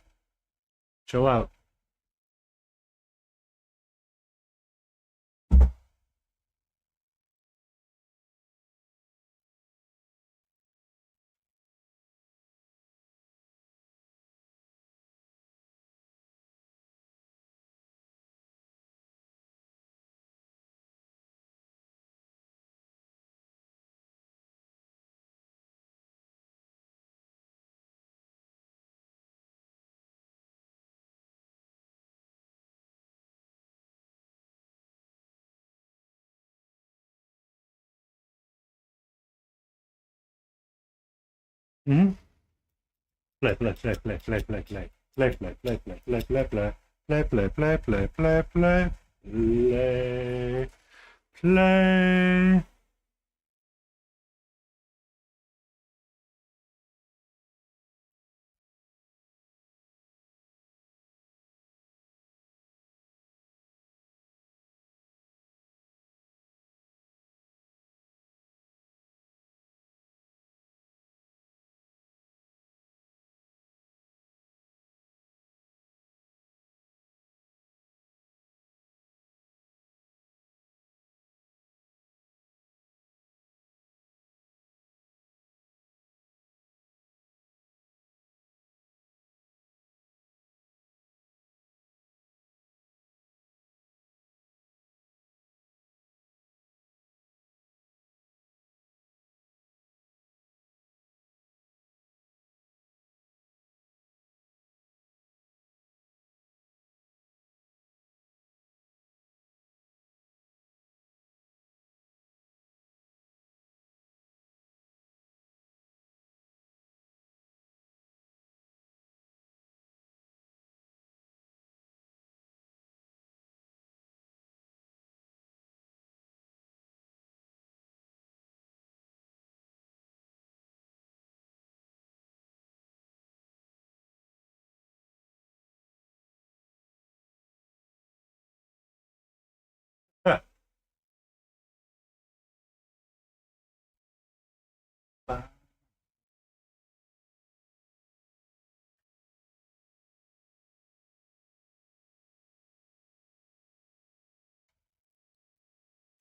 chill out. Hmm. Play, play, play, play, play, play, play. Play, play, play, play, play, play, play. Play, play, play, play, play, play. Play, play.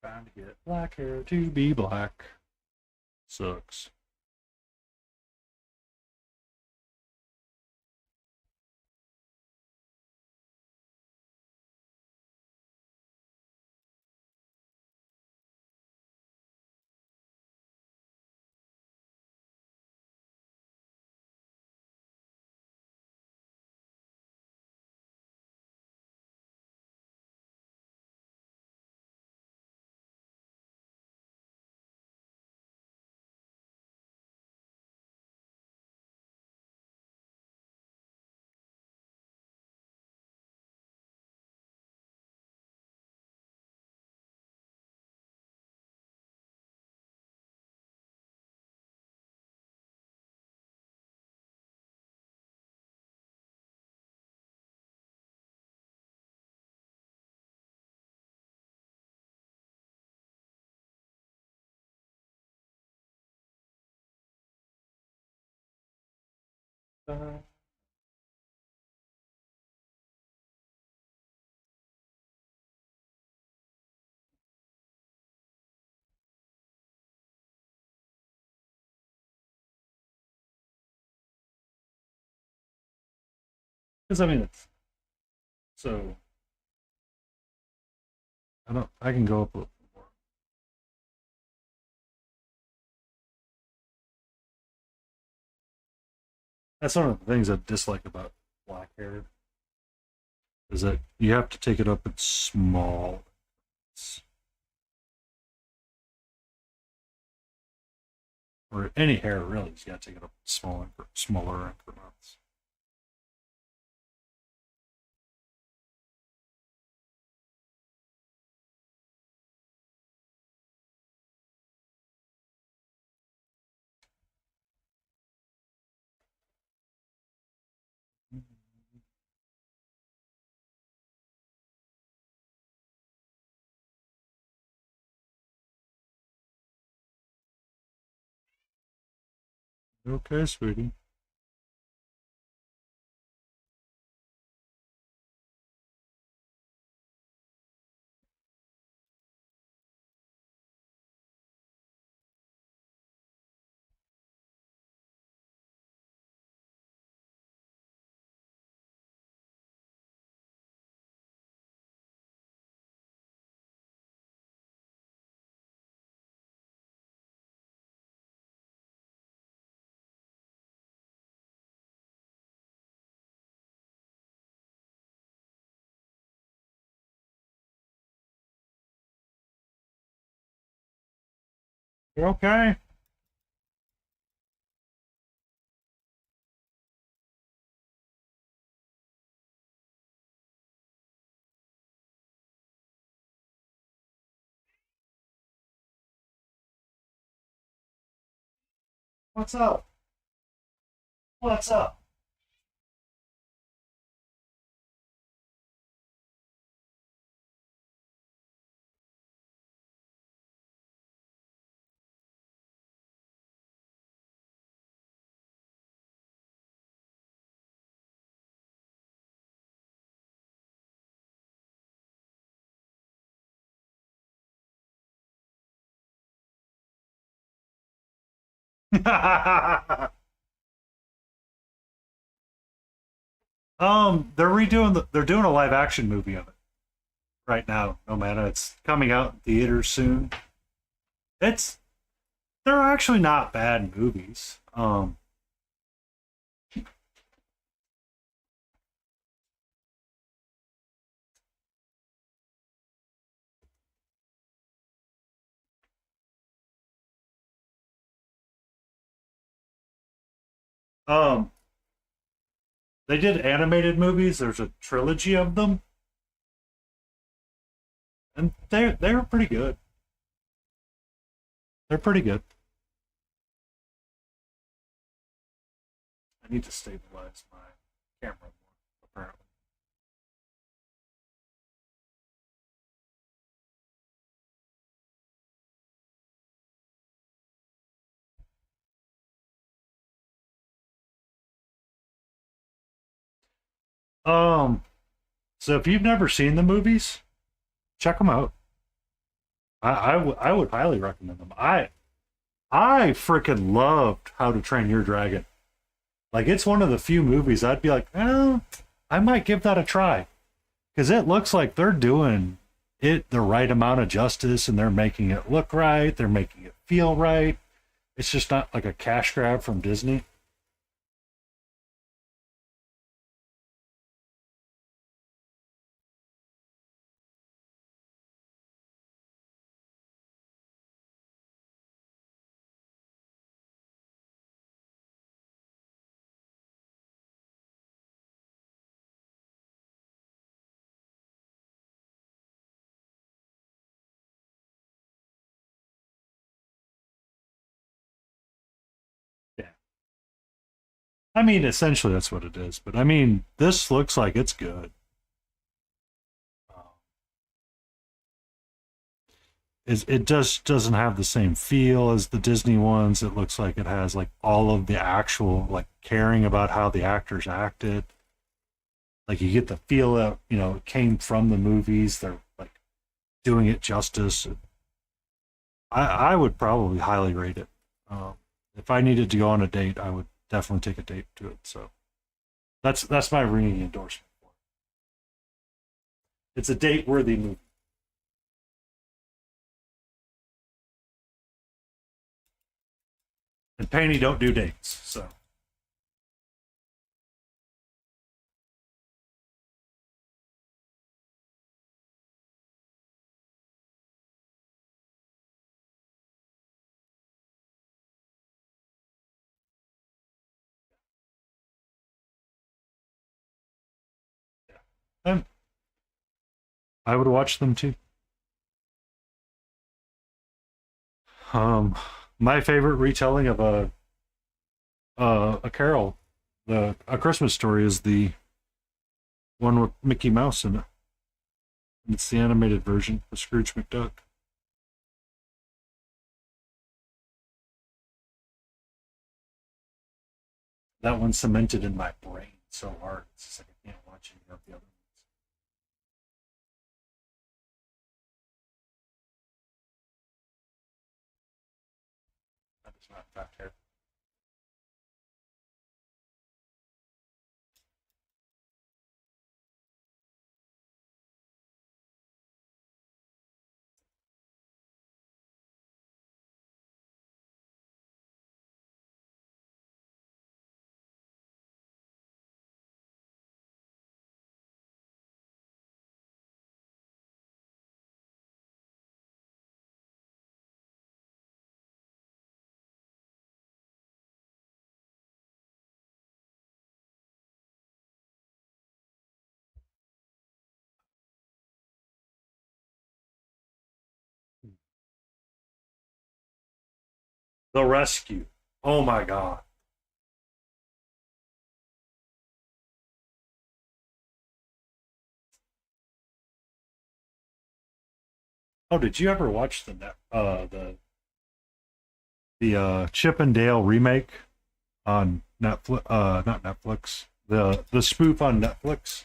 Trying to get black hair to be black. Sucks. Because I mean, it's so I don't. I can go up a little more. That's one of the things I dislike about black hair is that you have to take it up in small. Or any hair really, you got to take it up in smaller increments. Okay, sweetie. You okay? What's up? What's up? They're doing a live action movie of it right now. No matter, it's coming out in theaters soon. It's they're actually not bad movies. Um, they did animated movies. There's a trilogy of them, and they're pretty good. They're pretty good. I need to stabilize my camera more. Apparently. Um, so if you've never seen the movies, check them out. I would highly recommend them. I freaking loved How to Train Your Dragon. Like it's one of the few movies I'd be like, I might give that a try because it looks like they're doing it the right amount of justice and they're making it look right, they're making it feel right. It's just not like a cash grab from Disney. Yeah. I mean, essentially that's what it is. But I mean, this looks like it's good. Um, it just doesn't have the same feel as the Disney ones. It looks like it has like all of the actual like caring about how the actors acted. Like you get the feel that it came from the movies. They're like doing it justice. I would probably highly rate it. If I needed to go on a date, I would definitely take a date to it. So that's my ringing endorsement for it. It's a date worthy movie. And Panty don't do dates, so yeah. I would watch them too. Um, my favorite retelling of a carol, the a Christmas story, is the one with Mickey Mouse in it. It's the animated version of Scrooge McDuck. That one's cemented in my brain so hard. It's just like I can't watch any of the other ones. That is not fact. The Rescue. Oh my god. Oh, did you ever watch the Chip and Dale remake on Netflix? Not Netflix. The spoof on Netflix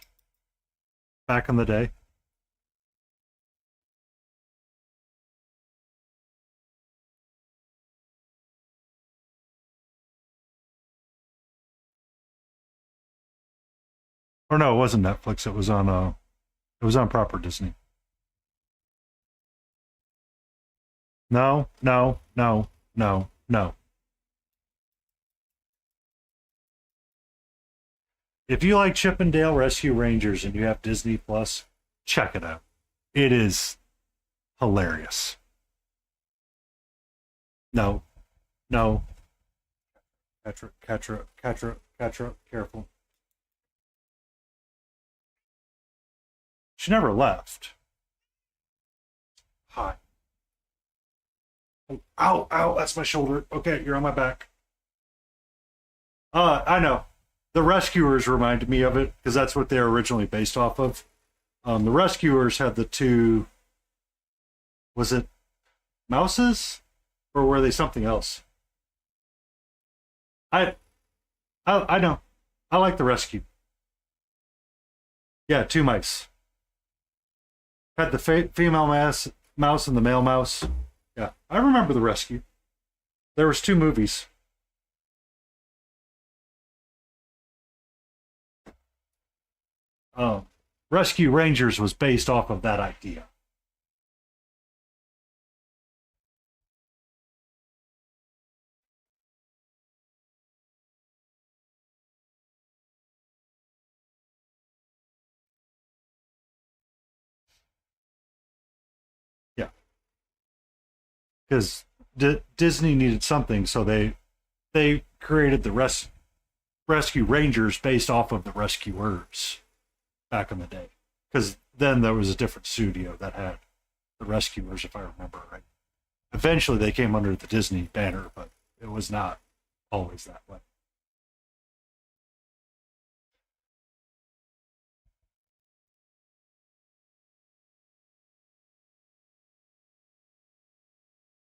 back in the day. Or no, it wasn't Netflix. It was on proper Disney. No, no, no, no, no. If you like Chip and Dale Rescue Rangers and you have Disney Plus, check it out. It is hilarious. No, no, Catra, careful. She never left. Hi. Oh, ow, ow, that's my shoulder. Okay, you're on my back. I know. The Rescuers reminded me of it because that's what they're originally based off of. The Rescuers had the two. Was it mouses, or were they something else? I, I know. I like the Rescue. Yeah, two mice. Had the female mouse and the male mouse. Yeah, I remember the Rescue. There was two movies. Um, Rescue Rangers was based off of that idea. Yeah, because Disney needed something, so they created the Rescue Rangers based off of the Rescuers back in the day. Because then there was a different studio that had the Rescuers, if I remember right. Eventually, they came under the Disney banner, but it was not always that way.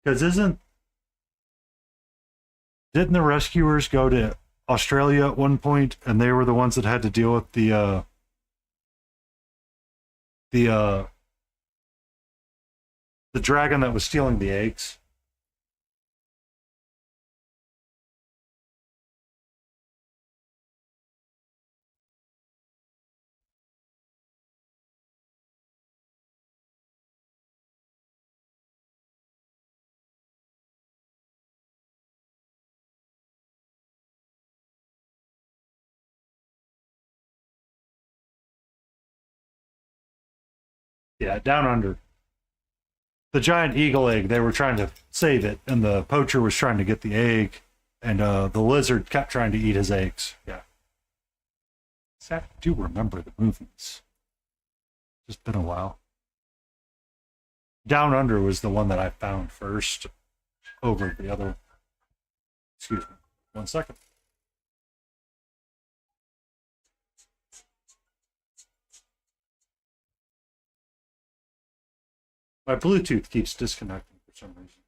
Because isn't didn't the Rescuers go to Australia at one point, and they were the ones that had to deal with the the dragon that was stealing the eggs? Yeah, down under. The giant eagle egg, they were trying to save it, and the poacher was trying to get the egg, and the lizard kept trying to eat his eggs. Yeah. See, I do remember the movies. It's been a while. Down Under was the one that I found first over the other. Excuse me. 1 second. My Bluetooth keeps disconnecting for some reason.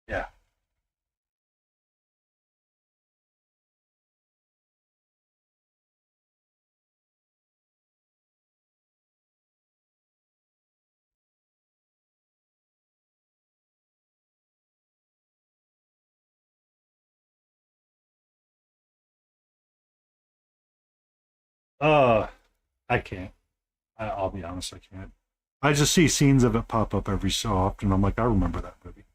Yeah. Uh, I can't. I'll be honest, I can't. I just see scenes of it pop up every so often. I'm like, I remember that movie.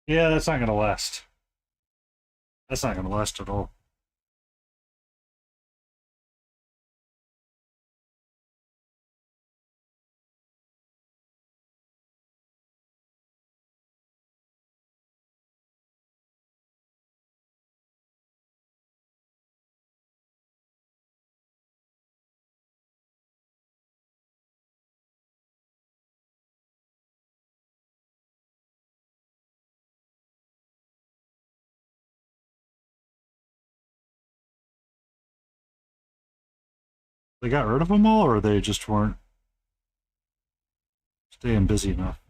Yeah, that's not gonna last. That's not gonna last at all. They got rid of them all, or they just weren't staying busy enough.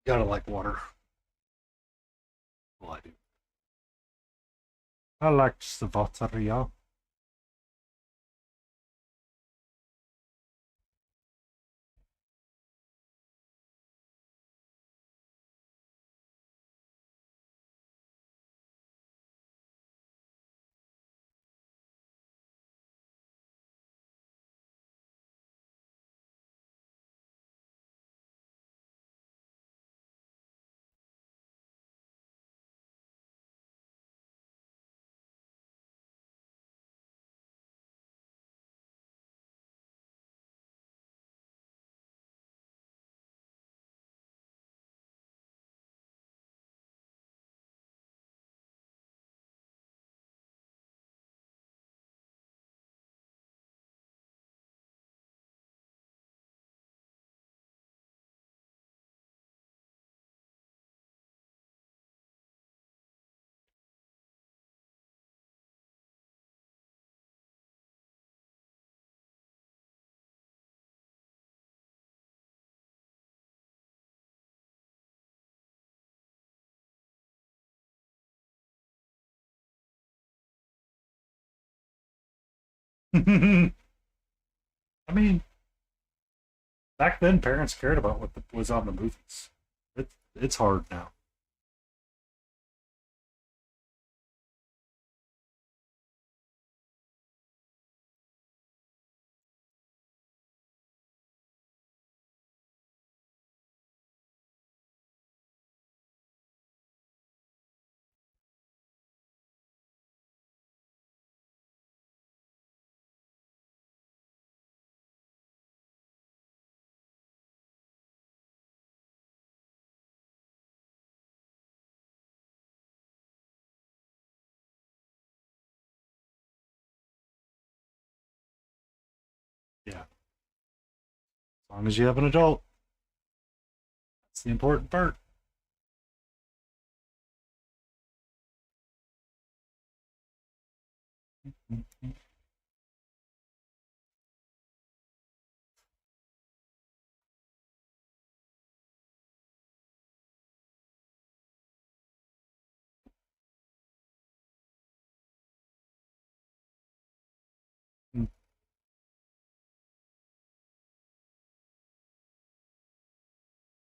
Gotta like water. Well, I do. I like the water, yeah. I mean, back then, parents cared about what was on the movies. It's hard now. Yeah, as long as you have an adult, that's the important part.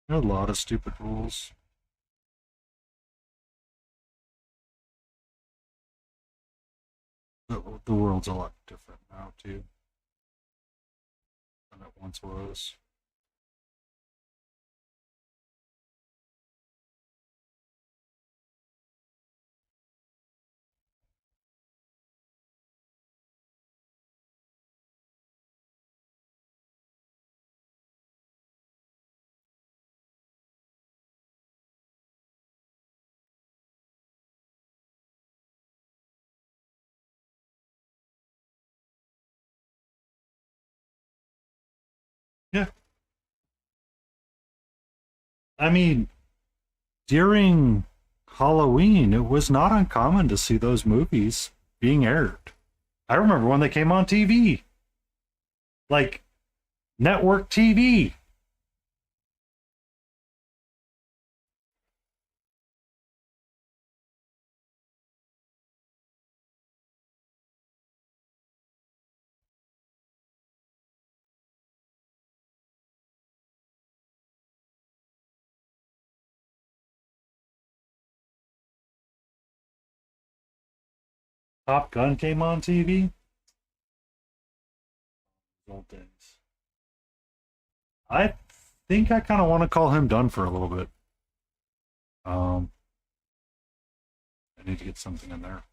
There are a lot of stupid rules. the world's a lot different now too than it once was. Yeah, I mean, during Halloween, it was not uncommon to see those movies being aired. I remember when they came on TV, like network TV. Top Gun came on TV. Old days. I think I kind of want to call him done for a little bit. Um, I need to get something in there.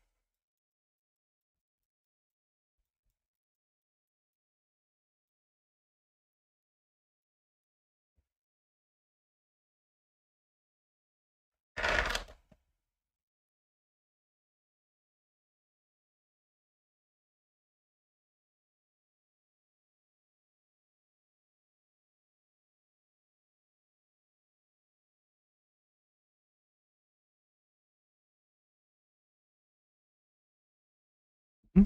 Hmm?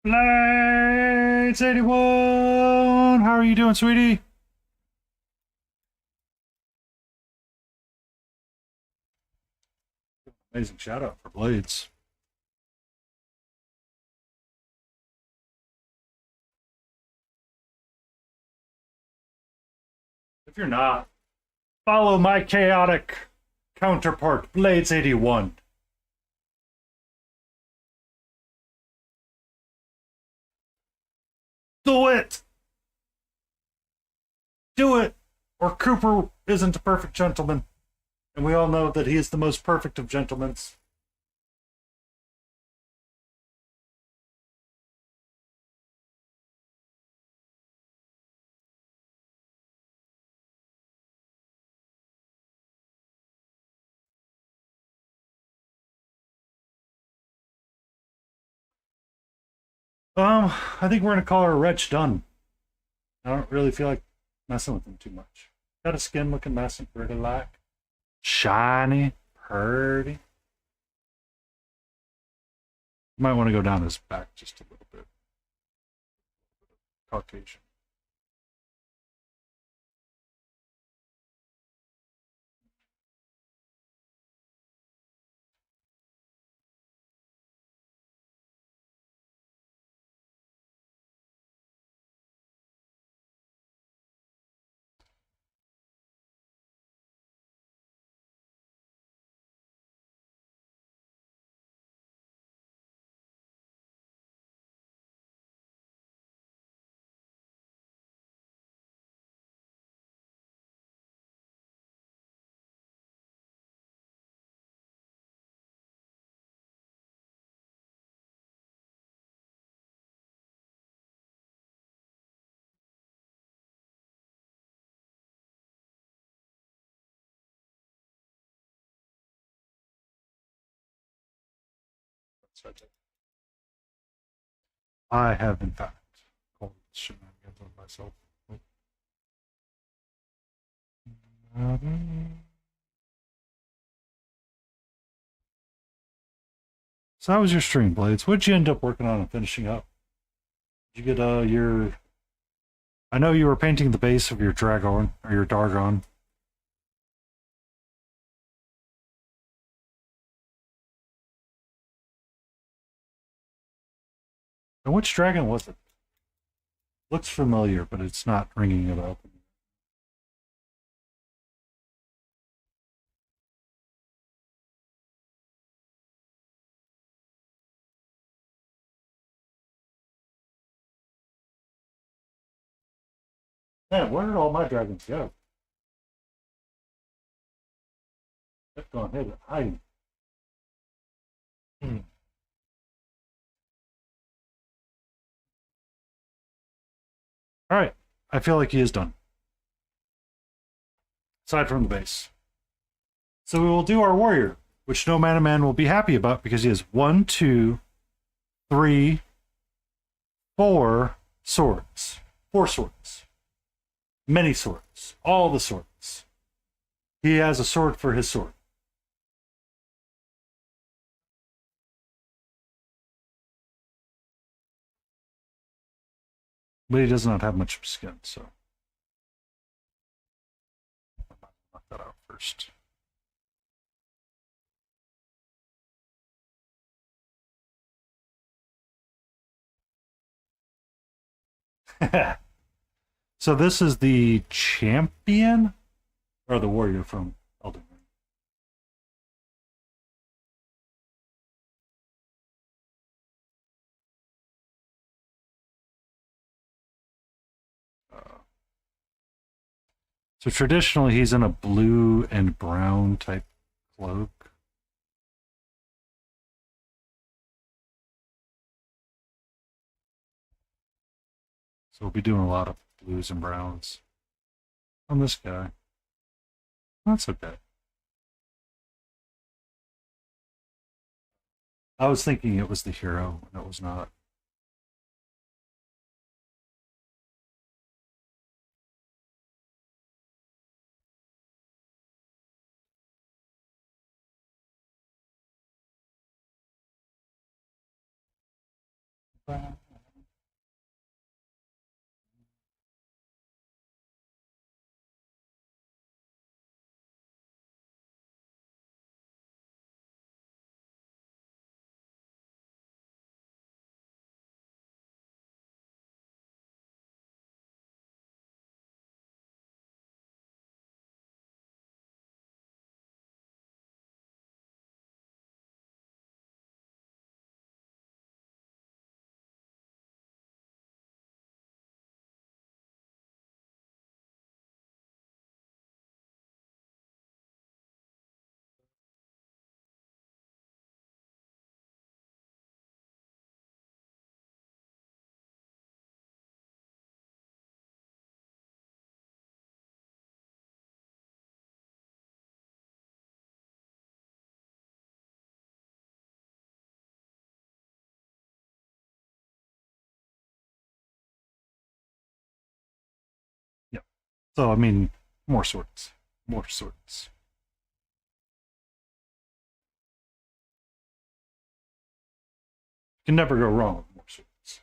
Blades 81! How are you doing, sweetie? Amazing shout out for Blades. If you're not, follow my chaotic counterpart, Blades 81. Do it! Do it! Or Cooper isn't a perfect gentleman. And we all know that he is the most perfect of gentlemen. I think we're gonna call our Wretch done. I don't really feel like messing with him too much. Got a skin looking nice and pretty like. Shiny, pretty. Might want to go down his back just a little bit. Caucasian. I have, in fact, called shenanigans on myself. So how was your stream, Blades? What'd you end up working on and finishing up? Did you get your... I know you were painting the base of your Dragon, or your Dargon. And which dragon was it? Looks familiar, but it's not ringing a bell. Man, where did all my dragons go? Kept going ahead and hiding. Alright, I feel like he is done. Aside from the base. So we will do our warrior, which no Mana Man will be happy about because he has 1, 2, 3, 4 swords. 4 swords. Many swords. All the swords. He has a sword for his sword. But he does not have much skin, so. Knock that out first. So this is the champion? Or the warrior from Elden. So traditionally, he's in a blue and brown type cloak. So we'll be doing a lot of blues and browns on this guy. That's okay. I was thinking it was the hero, and it was not. Yeah. So, I mean, more swords. More swords. You can never go wrong with more swords.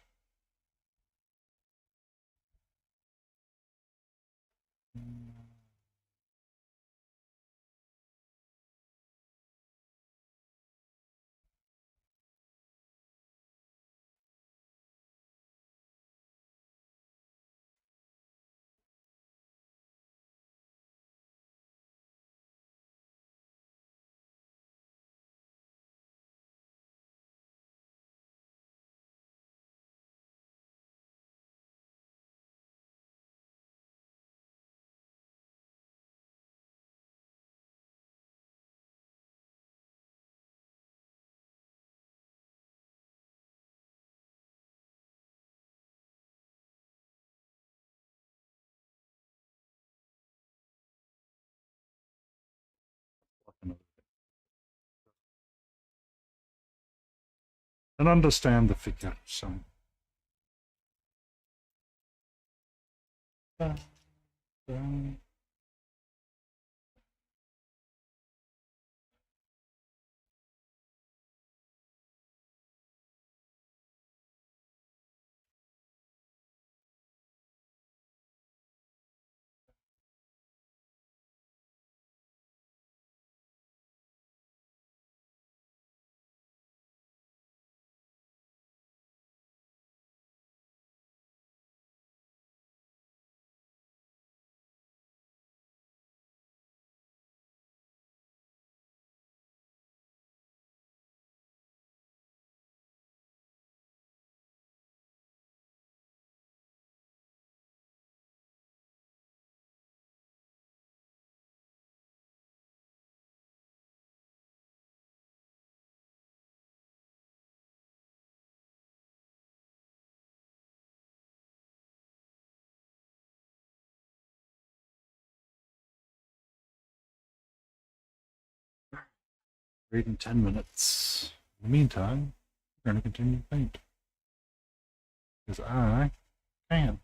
And understand the figure, so. Great in 10 minutes. In the meantime, we're going to continue to paint. Because I can.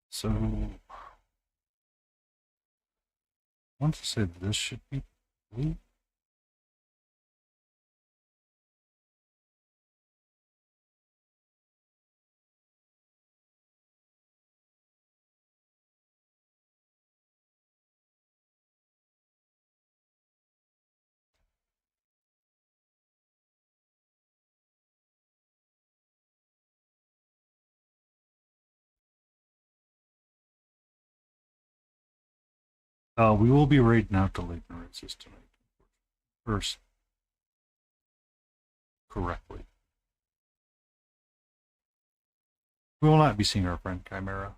So, I want to say this should be blue. We will be raiding out the Lake Rises tonight. First, correctly. We will not be seeing our friend Chimera.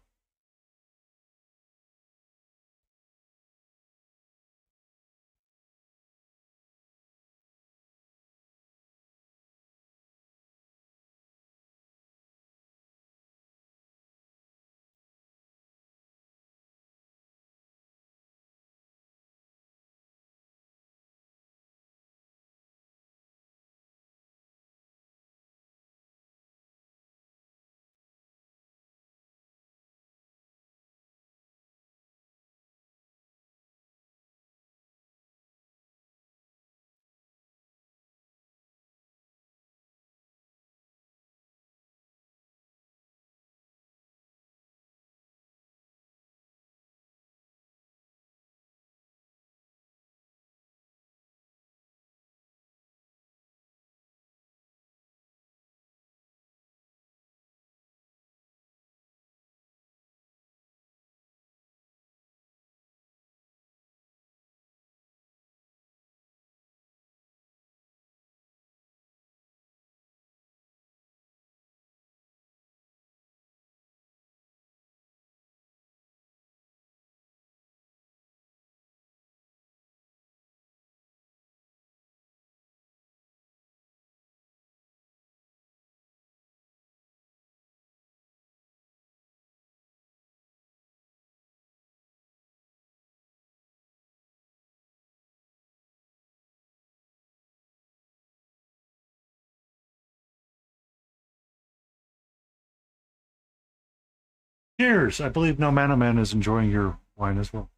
Cheers! I believe No Mana Man is enjoying your wine as well.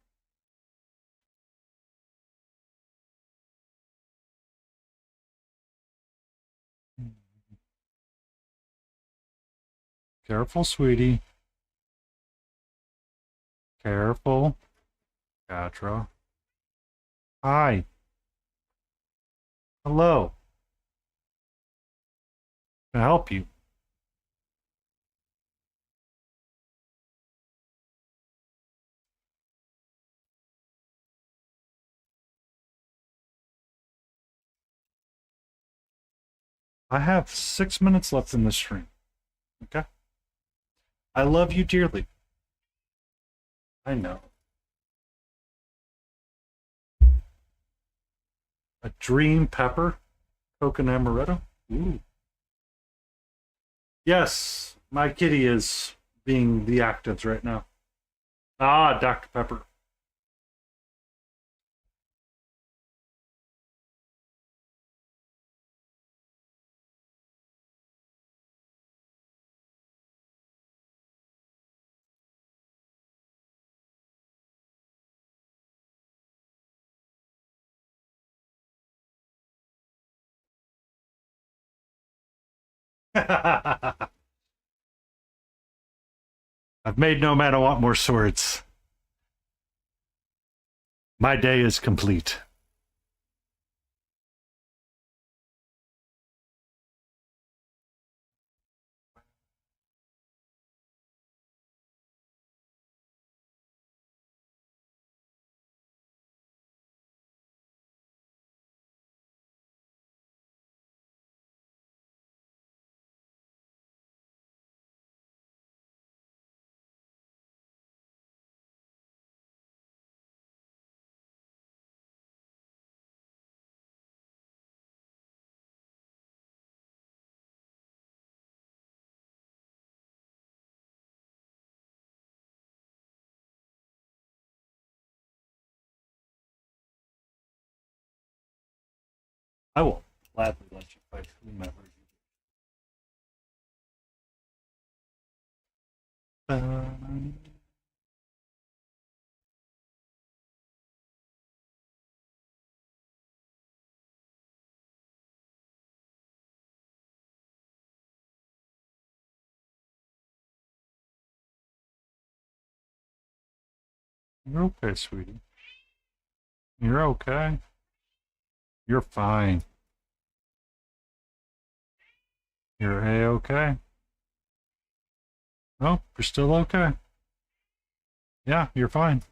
Careful, sweetie. Careful. Catra. Hi. Hello. Can I help you? I have 6 minutes left in this stream. Okay? I love you dearly. I know. A dream pepper? Coconut amaretto? Ooh. Yes, my kitty is being the actives right now. Ah, Dr. Pepper. I've made No Mana want more swords. My day is complete. I will gladly let you fight whomever you. You're okay, sweetie. You're okay. You're fine. You're A-okay. Oh, you're still okay. Yeah, you're fine.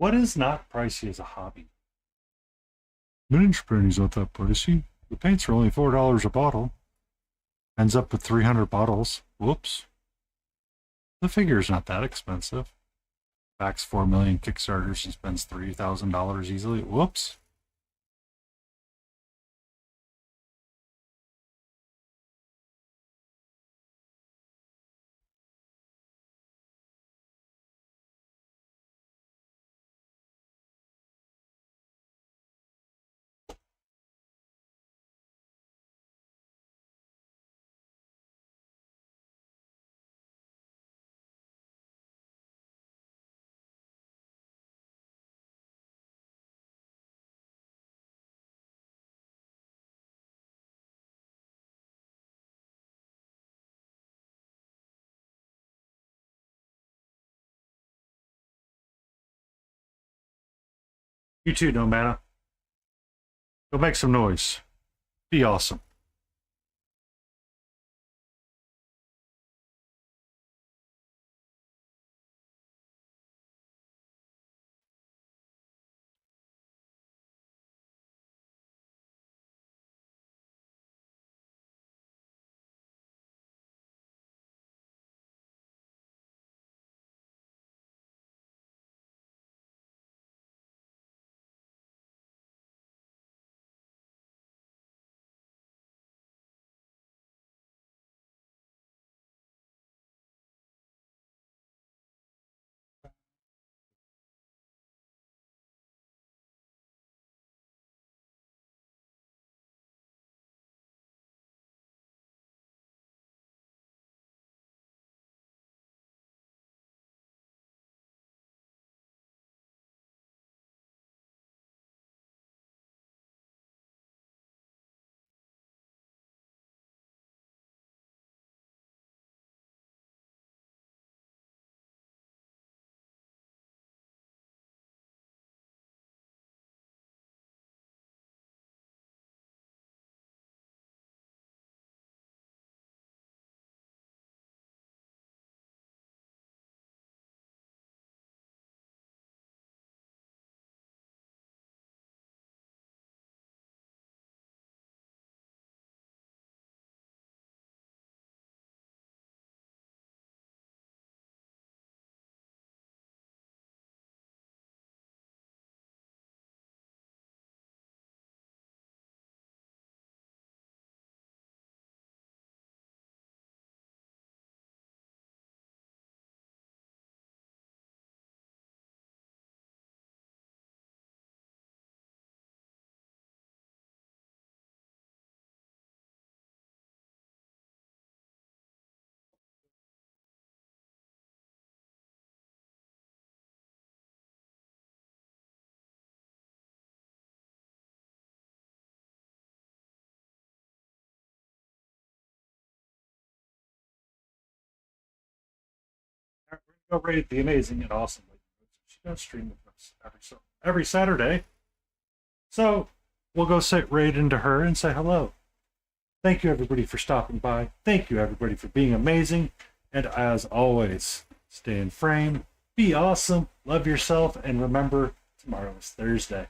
What is not pricey as a hobby? Ninja painting's not that pricey. The paints are only $4 a bottle. Ends up with 300 bottles. Whoops. The figure's not that expensive. Backs 4 million Kickstarters and spends $3,000 easily. Whoops. You too, No Mana. Go make some noise. Be awesome. Go rate the amazing and awesome lady. She does stream with us every Saturday. So we'll go sit right into her and say hello. Thank you, everybody, for stopping by. Thank you, everybody, for being amazing. And as always, stay in frame, be awesome, love yourself, and remember, tomorrow is Thursday.